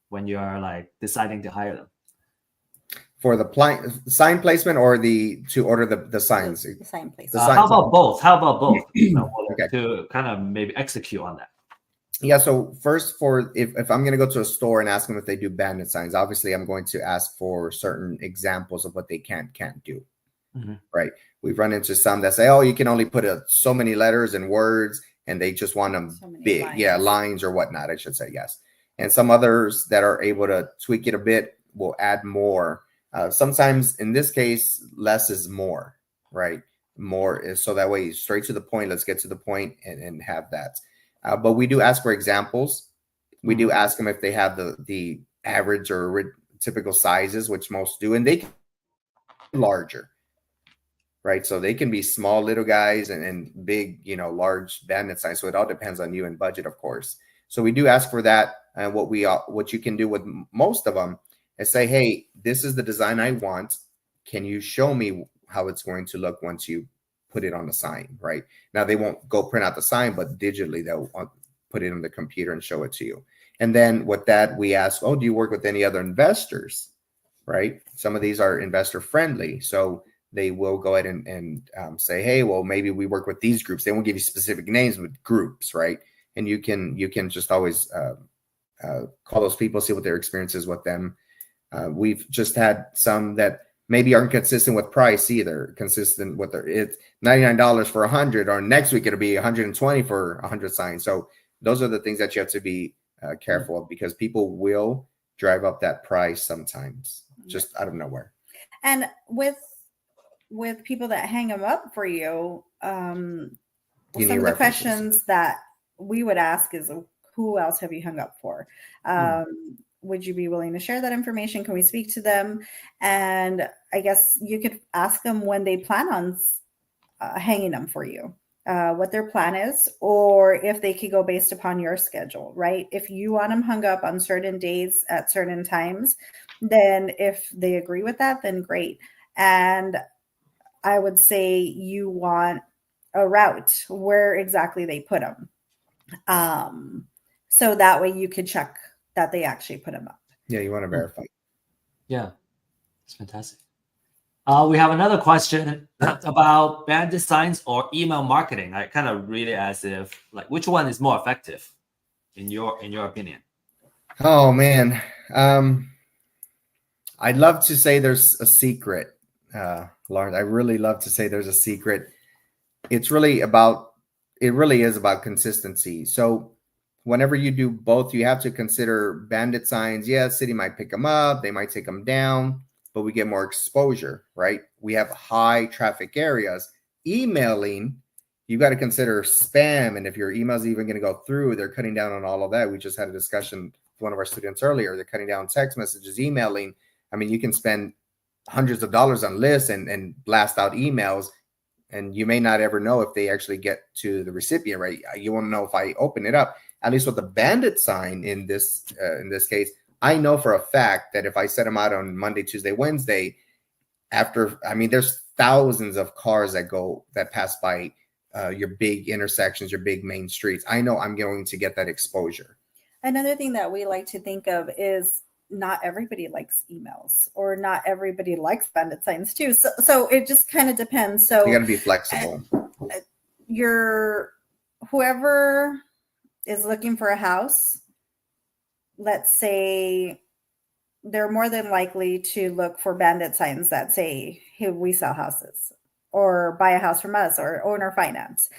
when you're like deciding to hire them? For the sign placement or to order the signs? The sign placement. How about both? Okay. To kind of maybe execute on that? Yeah, so first, if I'm going to go to a store and ask them if they do bandit signs, obviously I'm going to ask for certain examples of what they can't do. Mm-hmm. Right? We've run into some that say, oh, you can only put so many letters and words, and they just want them big. Lines or whatnot, I should say, yes. And some others that are able to tweak it a bit will add more. Sometimes in this case, less is more, right? More is so that way straight to the point. Let's get to the point and have that. But we do ask for examples. We do ask them if they have the average or typical sizes, which most do, and they can be larger, right? So they can be small little guys and big, large bandit size. So it all depends on you and budget, of course. So we do ask for that. And what you can do with most of them and say, hey, this is the design I want. Can you show me how it's going to look once you put it on the sign, right? Now, they won't go print out the sign, but digitally they'll put it on the computer and show it to you. And then with that, we ask, oh, do you work with any other investors, right? Some of these are investor friendly. So they will go ahead and say, hey, well, maybe we work with these groups. They won't give you specific names with groups, right? And you can just always call those people, see what their experience is with them. We've just had some that maybe aren't consistent with price either, consistent with it's $99 for 100, or next week it'll be 120 for 100 signs. So those are the things that you have to be careful of, because people will drive up that price sometimes just out of nowhere. And with people that hang them up for you, some of the questions that we would ask is, who else have you hung up for? Would you be willing to share that information? Can we speak to them? And I guess you could ask them when they plan on hanging them for you. what their plan is, or if they could go based upon your schedule, right? If you want them hung up on certain days at certain times, then if they agree with that, then great. And I would say you want a route where exactly they put them. So that way you could check that they actually put them up. Yeah, you want to verify. Yeah, it's fantastic. We have another question about Bandit Signs or email marketing. I kind of read it as if, like, which one is more effective in your opinion? Oh man, I'd love to say there's a secret, Lawrence. I really love to say there's a secret. It really is about consistency. So whenever you do both, you have to consider Bandit Signs. Yeah, city might pick them up, they might take them down, but we get more exposure, right? We have high traffic areas. Emailing, you got to consider spam, and if your email's even going to go through, they're cutting down on all of that. We just had a discussion with one of our students earlier. They're cutting down text messages, emailing. I mean, you can spend hundreds of dollars on lists and blast out emails, and you may not ever know if they actually get to the recipient, right? You won't know if I open it up. At least with the Bandit Sign in this case, I know for a fact that if I set them out on Monday, Tuesday, Wednesday, there's thousands of cars that pass by your big intersections, your big main streets. I know I'm going to get that exposure. Another thing that we like to think of is not everybody likes emails, or not everybody likes Bandit Signs too. So it just kind of depends. So you got to be flexible. Whoever is looking for a house, let's say, they're more than likely to look for Bandit Signs that say, hey, we sell houses, or buy a house from us, or owner finance.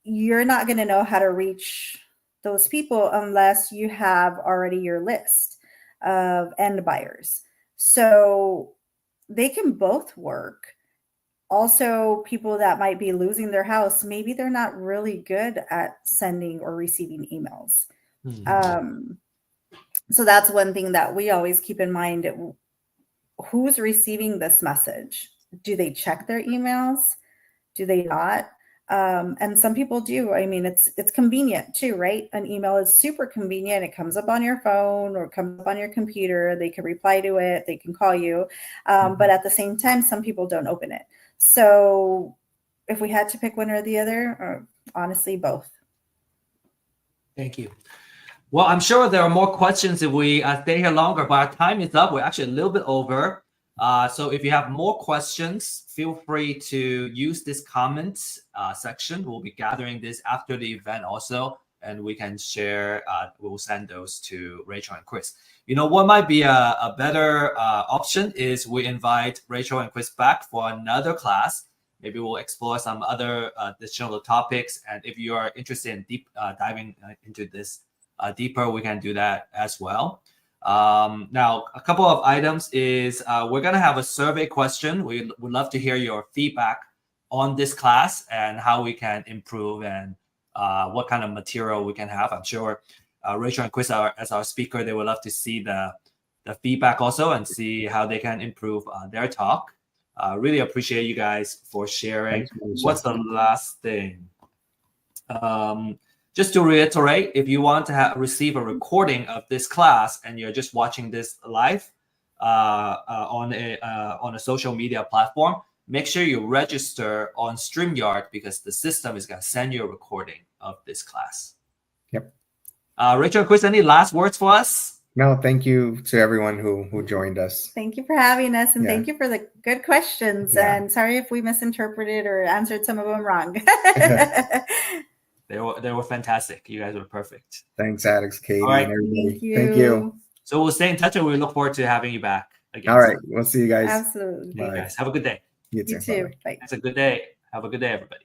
You're not going to know how to reach those people unless you have already your list of end buyers. So they can both work. Also, people that might be losing their house, maybe they're not really good at sending or receiving emails. Mm-hmm. So that's one thing that we always keep in mind. Who's receiving this message? Do they check their emails? Do they not? And some people do. I mean, it's convenient too, right? An email is super convenient. It comes up on your phone or comes up on your computer. They can reply to it. They can call you. But at the same time, some people don't open it. So if we had to pick one or the other, honestly, both. Thank you. Well, I'm sure there are more questions if we stay here longer, but our time is up. We're actually a little bit over. So if you have more questions, feel free to use this comments section. We'll be gathering this after the event also, and we can share. We'll send those to Rachel and Chris. You know, what might be a better option is we invite Rachel and Chris back for another class. Maybe we'll explore some other additional topics. And if you are interested in deep diving into this deeper, we can do that as well. Now, a couple of items is we're going to have a survey question. We would love to hear your feedback on this class and how we can improve, and what kind of material we can have. I'm sure Rachel and Chris as our speaker, they would love to see the feedback also and see how they can improve their talk. Really appreciate you guys for sharing. What's the last thing? Just to reiterate, if you want to receive a recording of this class and you're just watching this live on a social media platform, make sure you register on StreamYard, because the system is going to send you a recording of this class. Yep. Rachel and Chris, any last words for us? No, thank you to everyone who joined us. Thank you for having us, and thank you for the good questions. Yeah. And sorry if we misinterpreted or answered some of them wrong. They were fantastic. You guys were perfect. Thanks, Alex, Katie, right. and everybody. Thank you. So we'll stay in touch, and we look forward to having you back again. All right. We'll see you guys. Absolutely. Bye. Guys, have a good day. You too. You too. Bye. It's a good day. Have a good day, everybody.